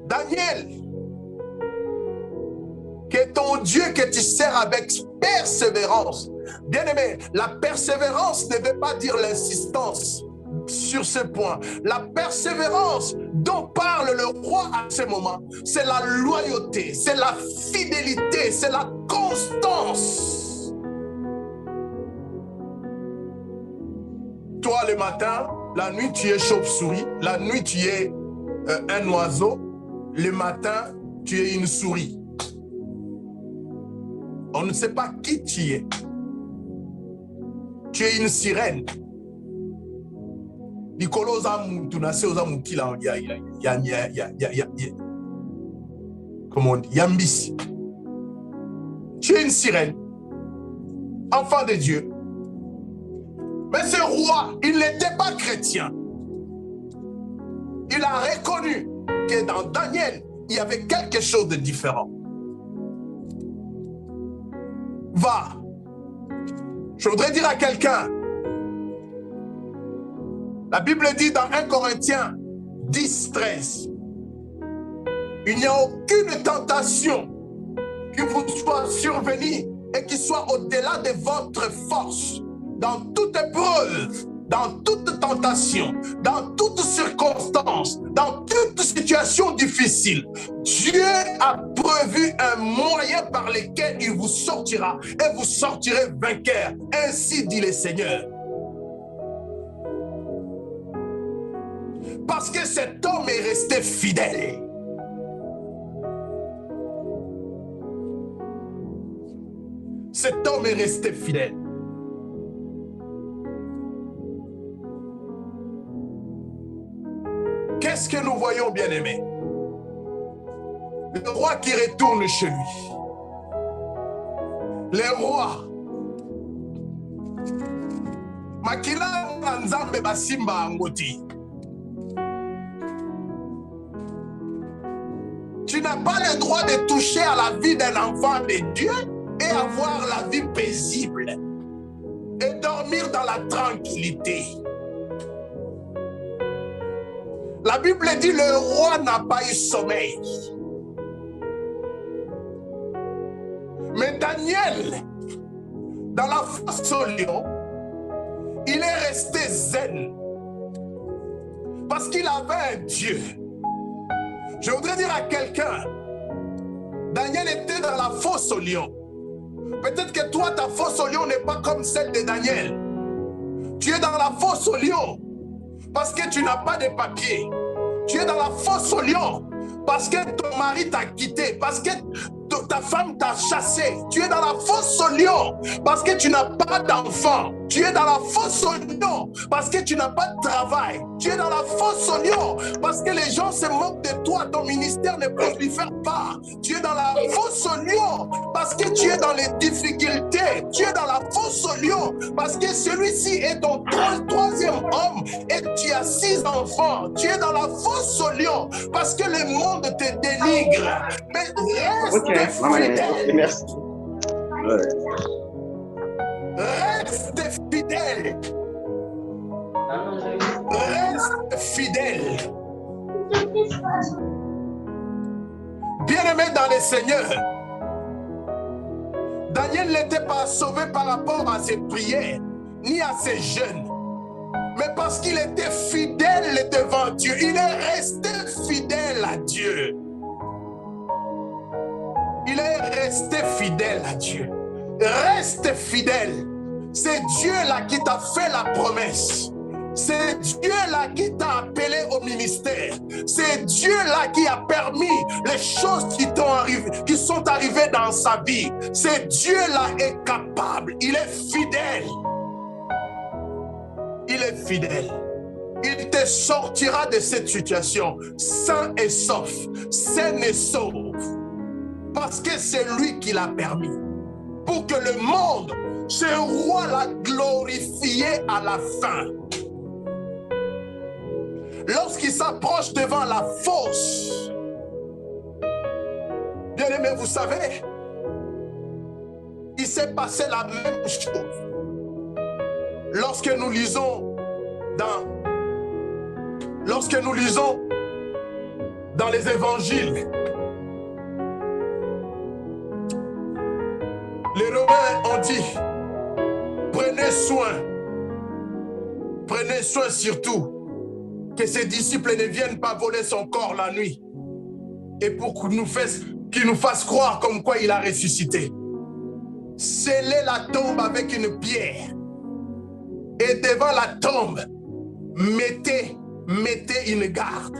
Daniel, que ton Dieu que tu sers avec persévérance. Bien-aimé, la persévérance ne veut pas dire l'insistance sur ce point. La persévérance dont parle le roi à ce moment, c'est la loyauté, c'est la fidélité, c'est la constance. Toi, le matin, la nuit, tu es chauve-souris, la nuit, tu es un oiseau, le matin, tu es une souris. On ne sait pas qui tu es. Tu es une sirène. Nicolas comment on dit, Yambis. Tu es une sirène, enfant de Dieu. Mais ce roi, il n'était pas chrétien. Il a reconnu que dans Daniel, il y avait quelque chose de différent. Va. Je voudrais dire à quelqu'un, la Bible dit dans 1 Corinthiens 10, 13, il n'y a aucune tentation qui vous soit survenue et qui soit au-delà de votre force. Dans toute épreuve, dans toute tentation, dans toute circonstance, dans toute situation difficile, Dieu a prévu un moyen par lequel il vous sortira et vous sortirez vainqueur. Ainsi dit le Seigneur. Parce que cet homme est resté fidèle. Cet homme est resté fidèle. Qu'est-ce que nous voyons, bien-aimés? Le roi qui retourne chez lui. Le roi. Makila Nzambe Basimba Angoti. Tu n'as pas le droit de toucher à la vie d'un enfant de Dieu et avoir la vie paisible et dormir dans la tranquillité. La Bible dit le roi n'a pas eu sommeil. Mais Daniel, dans la fosse au lion, il est resté zen parce qu'il avait un Dieu. Je voudrais dire à quelqu'un, Daniel était dans la fosse au lion. Peut-être que toi, ta fosse au lion n'est pas comme celle de Daniel. Tu es dans la fosse au lion parce que tu n'as pas de papier. Tu es dans la fosse au lion parce que ton mari t'a quitté, parce que ta femme t'a chassé. Tu es dans la fosse au lion parce que tu n'as pas d'enfant. Tu es dans la fosse au lion parce que tu n'as pas de travail. Tu es dans la fosse au lion parce que les gens se moquent de toi. Ton ministère ne prolifère pas. Tu es dans la fosse au lion parce que tu es dans les difficultés. Tu es dans la fosse au lion parce que celui-ci est ton troisième homme et tu as 6 enfants. Tu es dans la fosse au lion parce que le monde te dénigre. Mais reste merci. Reste fidèle. Reste fidèle. Bien-aimé dans le Seigneur, Daniel n'était pas sauvé par rapport à ses prières, ni à ses jeûnes, mais parce qu'il était fidèle devant Dieu. Il est resté fidèle à Dieu. Il est resté fidèle à Dieu. Reste fidèle. C'est Dieu-là qui t'a fait la promesse. C'est Dieu-là qui t'a appelé au ministère. C'est Dieu-là qui a permis les choses qui sont arrivées dans sa vie. C'est Dieu-là est capable. Il est fidèle. Il est fidèle. il te sortira de cette situation sain et sauf, sain et sauf, parce que c'est lui qui l'a permis, pour que le monde, ce roi l'a glorifié à la fin. Lorsqu'il s'approche devant la fosse, bien-aimé, vous savez, il s'est passé la même chose. Lorsque nous lisons dans les évangiles, les Romains ont dit, prenez soin surtout que ses disciples ne viennent pas voler son corps la nuit et pour qu'il nous fasse croire comme quoi il a ressuscité. Scellez la tombe avec une pierre et devant la tombe, mettez une garde.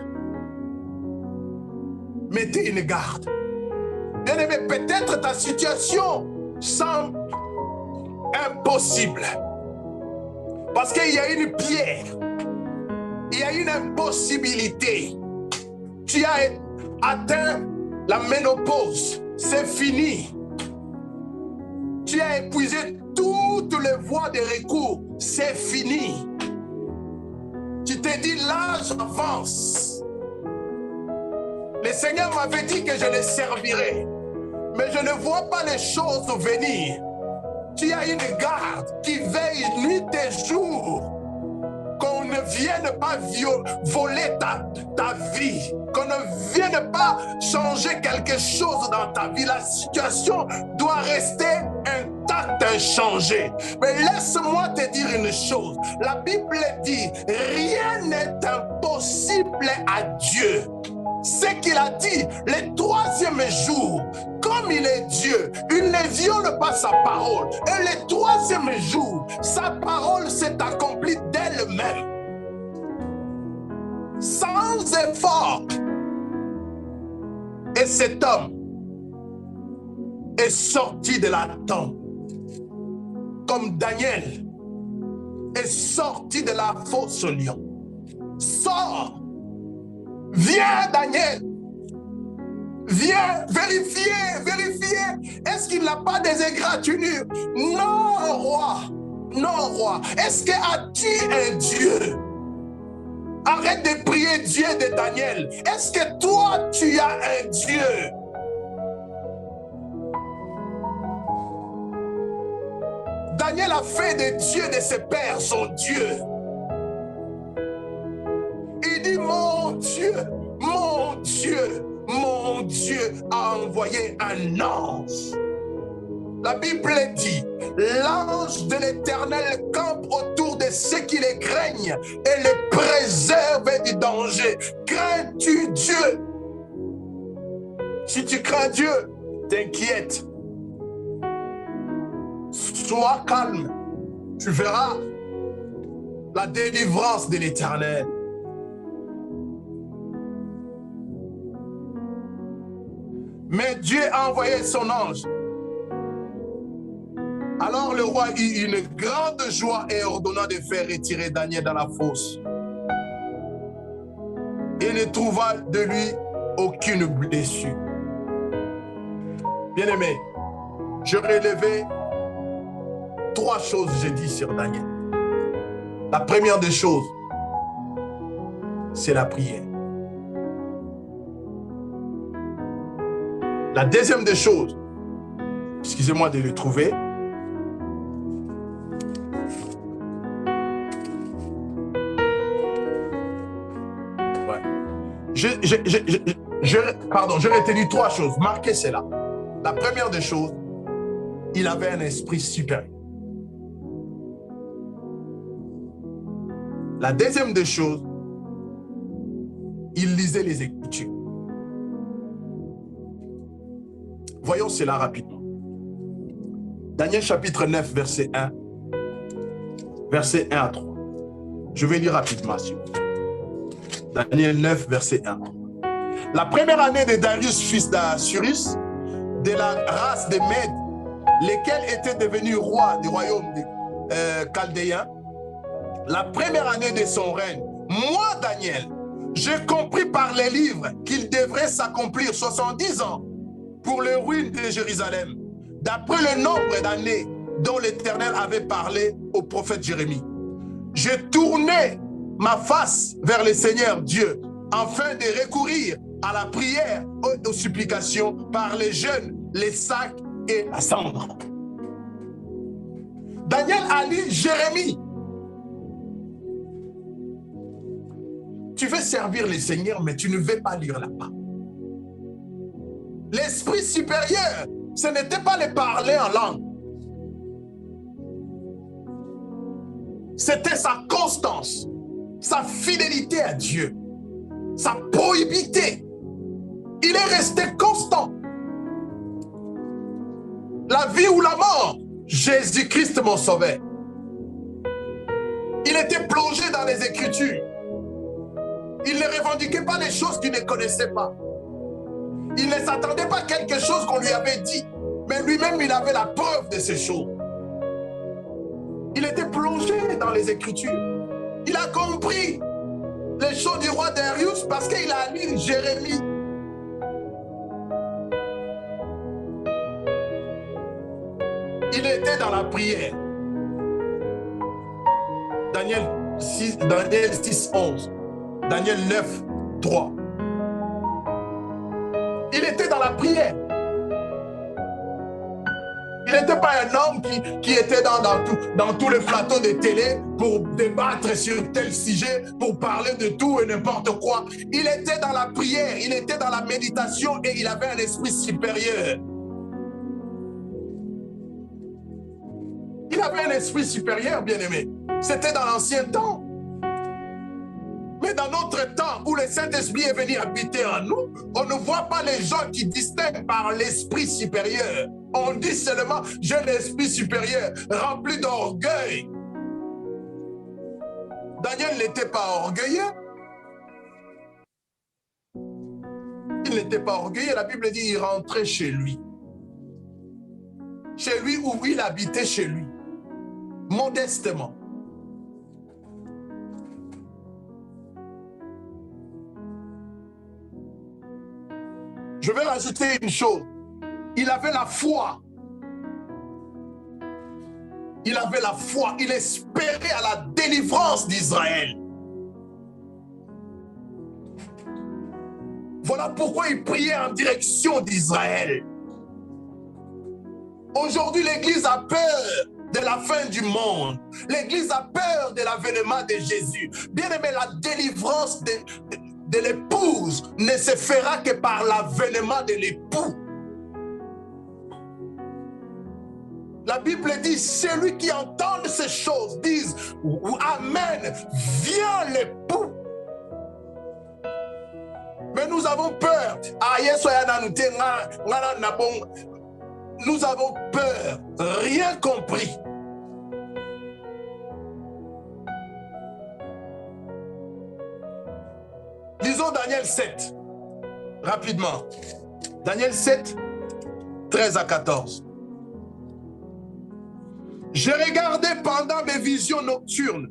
Mettez une garde. Bien-aimé, peut-être ta situation semble impossible parce qu'il y a une pierre, il y a une impossibilité. Tu as atteint la ménopause, c'est fini. Tu as épuisé toutes les voies de recours, c'est fini. Tu t'es dit, l'âge avance. Le Seigneur m'avait dit que je le servirais, mais je ne vois pas les choses venir. Tu as une garde qui veille nuit et jour, qu'on ne vienne pas voler ta vie, qu'on ne vienne pas changer quelque chose dans ta vie. La situation doit rester intacte, inchangée. Mais laisse-moi te dire une chose. La Bible dit, rien n'est impossible à Dieu. Ce qu'il a dit, le troisième jour, comme il est Dieu, il ne viole pas sa parole. Et le troisième jour, sa parole s'est accomplie d'elle-même. Sans effort. Et cet homme est sorti de la tombe. Comme Daniel est sorti de la fosse au lion. Sors. Viens, Daniel. Viens, vérifier. Est-ce qu'il n'a pas des égratignures? Non, roi. Est-ce que as-tu un Dieu? Arrête de prier Dieu de Daniel. Est-ce que toi, tu as un Dieu? Daniel a fait de Dieu de ses pères son Dieu. Il dit, mon Dieu a envoyé un ange. La Bible dit, l'ange de l'Éternel campe autour de ceux qui les craignent et les préserve du danger. Crains-tu Dieu? Si tu crains Dieu, t'inquiète. Sois calme. Tu verras la délivrance de l'Éternel. Mais Dieu a envoyé son ange. Alors le roi eut une grande joie et ordonna de faire retirer Daniel dans la fosse. Et ne trouva de lui aucune blessure. Bien-aimé, je relevais 3 choses, j'ai dit sur Daniel. La première des choses, c'est la prière. La deuxième des choses, excusez-moi de le trouver, Pardon, je retenu 3 choses. Marquez cela. La première des choses, il avait un esprit supérieur. La deuxième des choses, il lisait les Écritures. Voyons cela rapidement. Daniel chapitre 9, verset 1. Verset 1 à 3. Je vais lire rapidement. Daniel 9, verset 1. La première année de Darius, fils d'Assurus, de la race des Mèdes, lesquels étaient devenus rois du royaume des Chaldéens, la première année de son règne, Moi, Daniel, j'ai compris par les livres qu'il devrait s'accomplir 70 ans pour le ruine de Jérusalem, d'après le nombre d'années dont l'Éternel avait parlé au prophète Jérémie. J'ai tourné ma face vers le Seigneur Dieu afin de recourir à la prière et aux supplications par les jeûnes, les sacs et la cendre. Daniel a lu Jérémie. Tu veux servir le Seigneur, mais tu ne veux pas lire là-bas. L'esprit supérieur, ce n'était pas le parler en langue. C'était sa constance, sa fidélité à Dieu, sa probité. Il est resté constant. La vie ou la mort, Jésus-Christ mon sauveur. Il était plongé dans les Écritures. Il ne revendiquait pas des choses qu'il ne connaissait pas. Il ne s'attendait pas à quelque chose qu'on lui avait dit. Mais lui-même, il avait la preuve de ces choses. Il était plongé dans les Écritures. Il a compris les choses du roi Darius parce qu'il a lu Jérémie. Il était dans la prière. Daniel 6, 11. Daniel 9, 3. Il était dans la prière. Il n'était pas un homme qui était dans tous les plateaux de télé pour débattre sur tel sujet, pour parler de tout et n'importe quoi. Il était dans la prière, il était dans la méditation et il avait un esprit supérieur. Il avait un esprit supérieur, bien-aimé. C'était dans l'ancien temps. Mais dans notre temps où le Saint-Esprit est venu habiter en nous, on ne voit pas les gens qui distinguent par l'esprit supérieur. On dit seulement, j'ai l'esprit supérieur, rempli d'orgueil. Daniel n'était pas orgueilleux. Il n'était pas orgueilleux. La Bible dit, il rentrait chez lui. Chez lui où il habitait chez lui. Modestement. Je vais rajouter une chose. Il avait la foi. Il avait la foi. Il espérait à la délivrance d'Israël. Voilà pourquoi il priait en direction d'Israël. Aujourd'hui, l'Église a peur de la fin du monde. L'Église a peur de l'avènement de Jésus. Bien aimé, la délivrance de l'épouse ne se fera que par l'avènement de l'époux. La Bible dit, celui qui entend ces choses dise, Amen, viens l'époux. Mais nous avons peur. Nous avons peur, rien compris. Lisons Daniel 7, rapidement. Daniel 7, 13 à 14. J'ai regardé pendant mes visions nocturnes,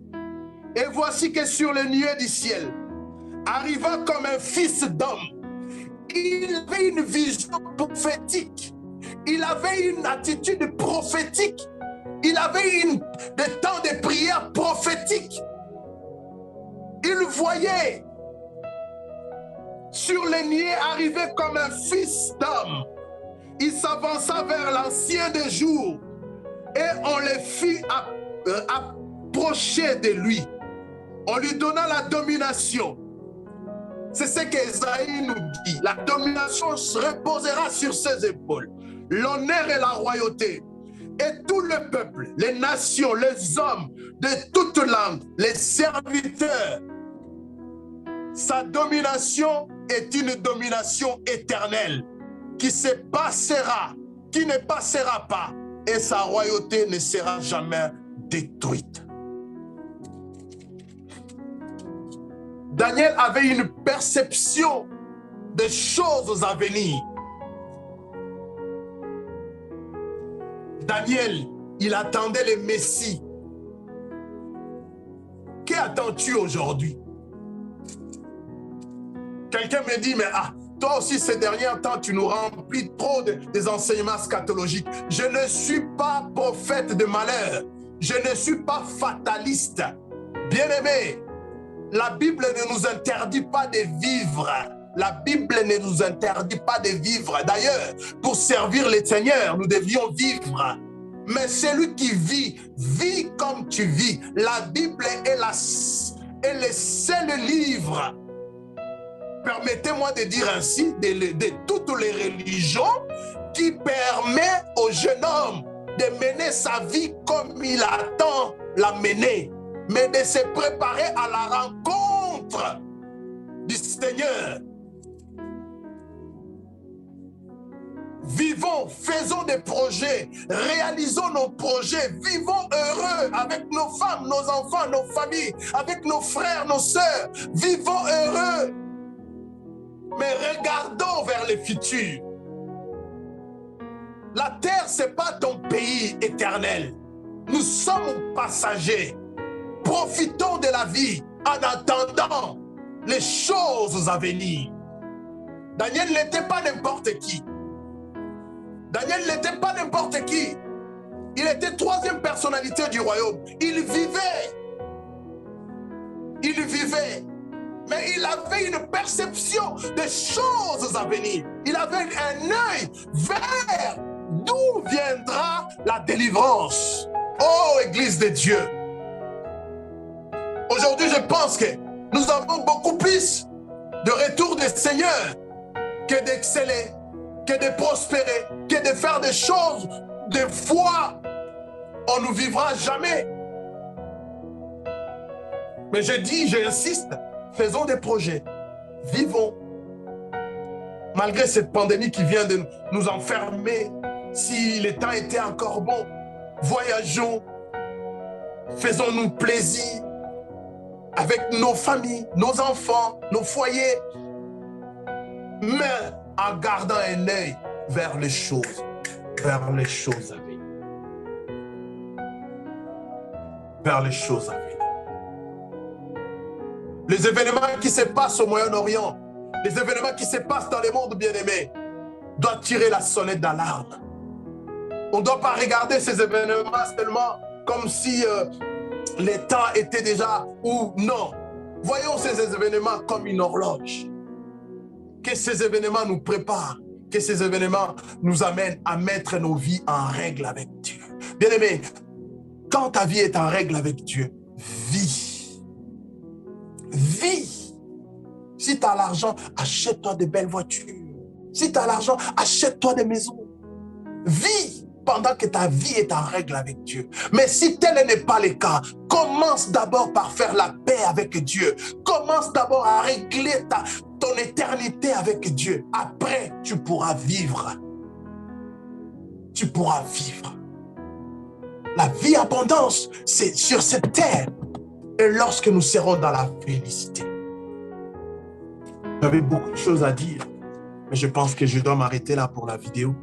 et voici que sur les nuées du ciel, arriva comme un fils d'homme. Il avait une vision prophétique. Il avait une attitude prophétique. Il avait des temps de prière prophétique. Il voyait sur les nuées arriver comme un fils d'homme. Il s'avança vers l'ancien des jours et on le fit approcher de lui. On lui donna la domination. C'est ce qu'Ésaïe nous dit. La domination se reposera sur ses épaules. L'honneur et la royauté. Et tout le peuple, les nations, les hommes de toute langue, les serviteurs. Sa domination est une domination éternelle qui se passera, qui ne passera pas. Et sa royauté ne sera jamais détruite. Daniel avait une perception des choses à venir. Daniel, il attendait le Messie. Qu'attends-tu aujourd'hui? Quelqu'un me dit, mais toi aussi ces derniers temps, tu nous remplis trop des enseignements scatologiques. Je ne suis pas prophète de malheur. Je ne suis pas fataliste. Bien-aimé, la Bible ne nous interdit pas de vivre. La Bible ne nous interdit pas de vivre. D'ailleurs, pour servir le Seigneur, nous devions vivre. Mais celui qui vit comme tu vis. La Bible est le seul livre, permettez-moi de dire ainsi, de toutes les religions, qui permet au jeune homme de mener sa vie comme il attend la mener, mais de se préparer à la rencontre du Seigneur. Vivons, faisons des projets, réalisons nos projets, vivons heureux avec nos femmes, nos enfants, nos familles, avec nos frères, nos sœurs. Vivons heureux, mais regardons vers le futur. La terre, ce n'est pas ton pays éternel. Nous sommes passagers. Profitons de la vie en attendant les choses à venir. Daniel n'était pas n'importe qui. Daniel n'était pas n'importe qui. Il était troisième personnalité du royaume. Il vivait. Mais il avait une perception des choses à venir. Il avait un œil vers d'où viendra la délivrance. Oh, Église de Dieu. Aujourd'hui, je pense que nous avons beaucoup plus de retour du Seigneur que d'exceller, que de prospérer, que de faire des choses de foi. On ne vivra jamais. Mais je dis, j'insiste, faisons des projets, vivons. Malgré cette pandémie qui vient de nous enfermer, si le temps était encore bon, voyageons, faisons-nous plaisir avec nos familles, nos enfants, nos foyers, mais en gardant un œil vers les choses à venir. Vers les choses à venir. Les événements qui se passent au Moyen-Orient, les événements qui se passent dans le monde bien-aimé, doivent tirer la sonnette d'alarme. On ne doit pas regarder ces événements seulement comme si les temps étaient déjà ou non. Voyons ces événements comme une horloge. Que ces événements nous préparent, que ces événements nous amènent à mettre nos vies en règle avec Dieu. Bien-aimé, quand ta vie est en règle avec Dieu, vis. Vis. Si tu as l'argent, achète-toi de belles voitures. Si tu as l'argent, achète-toi des maisons. Vis pendant que ta vie est en règle avec Dieu. Mais si tel n'est pas le cas, commence d'abord par faire la paix avec Dieu. Commence d'abord à régler ton éternité avec Dieu. Après, tu pourras vivre. Tu pourras vivre. La vie abondance, c'est sur cette terre. Et lorsque nous serons dans la félicité. J'avais beaucoup de choses à dire, mais je pense que je dois m'arrêter là pour la vidéo.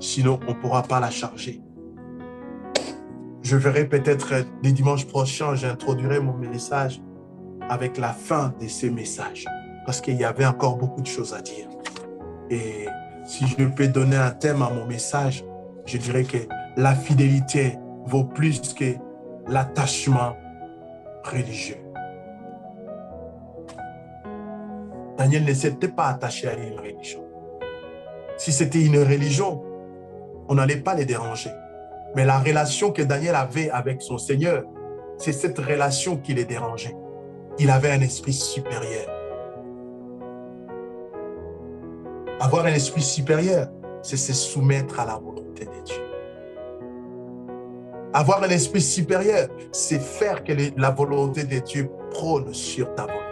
Sinon, on ne pourra pas la charger. Je verrai peut-être les dimanches prochains, j'introduirai mon message avec la fin de ces messages. Parce qu'il y avait encore beaucoup de choses à dire. Et si je peux donner un thème à mon message, je dirais que la fidélité vaut plus que l'attachement religieux. Daniel ne s'était pas attaché à une religion. Si c'était une religion, on n'allait pas les déranger. Mais la relation que Daniel avait avec son Seigneur, c'est cette relation qui les dérangeait. Il avait un esprit supérieur. Avoir un esprit supérieur, c'est se soumettre à la volonté de Dieu. Avoir un esprit supérieur, c'est faire que la volonté de Dieu prône sur ta volonté.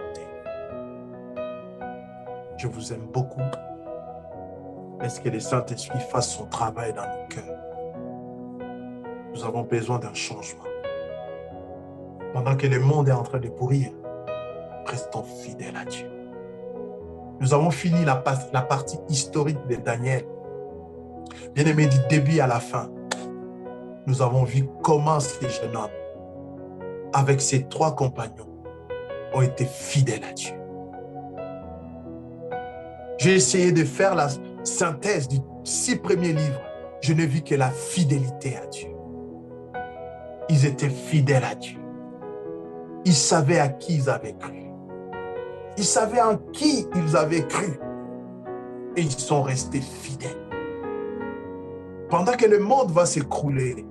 Je vous aime beaucoup. Est-ce que le Saint-Esprit fasse son travail dans nos cœurs? Nous avons besoin d'un changement. Pendant que le monde est en train de pourrir, restons fidèles à Dieu. Nous avons fini la partie historique de Daniel. Bien-aimé, du début à la fin, nous avons vu comment ces jeunes hommes, avec ses 3 compagnons, ont été fidèles à Dieu. J'ai essayé de faire la synthèse du 6 premiers livres. Je ne vis que la fidélité à Dieu. Ils étaient fidèles à Dieu. Ils savaient à qui ils avaient cru. Ils savaient en qui ils avaient cru. Et ils sont restés fidèles. Pendant que le monde va s'écrouler,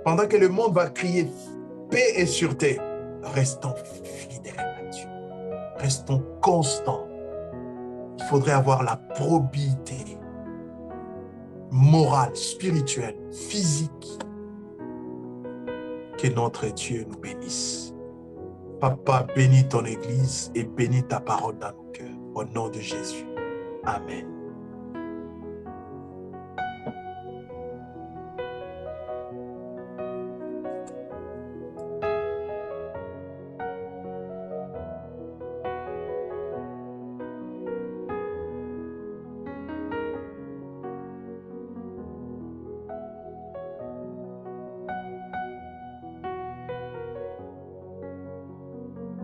pendant que le monde va crier paix et sûreté, restons fidèles à Dieu. Restons constants. Il faudrait avoir la probité morale, spirituelle, physique. Que notre Dieu nous bénisse. Papa, bénis ton Église et bénis ta parole dans nos cœurs. Au nom de Jésus. Amen.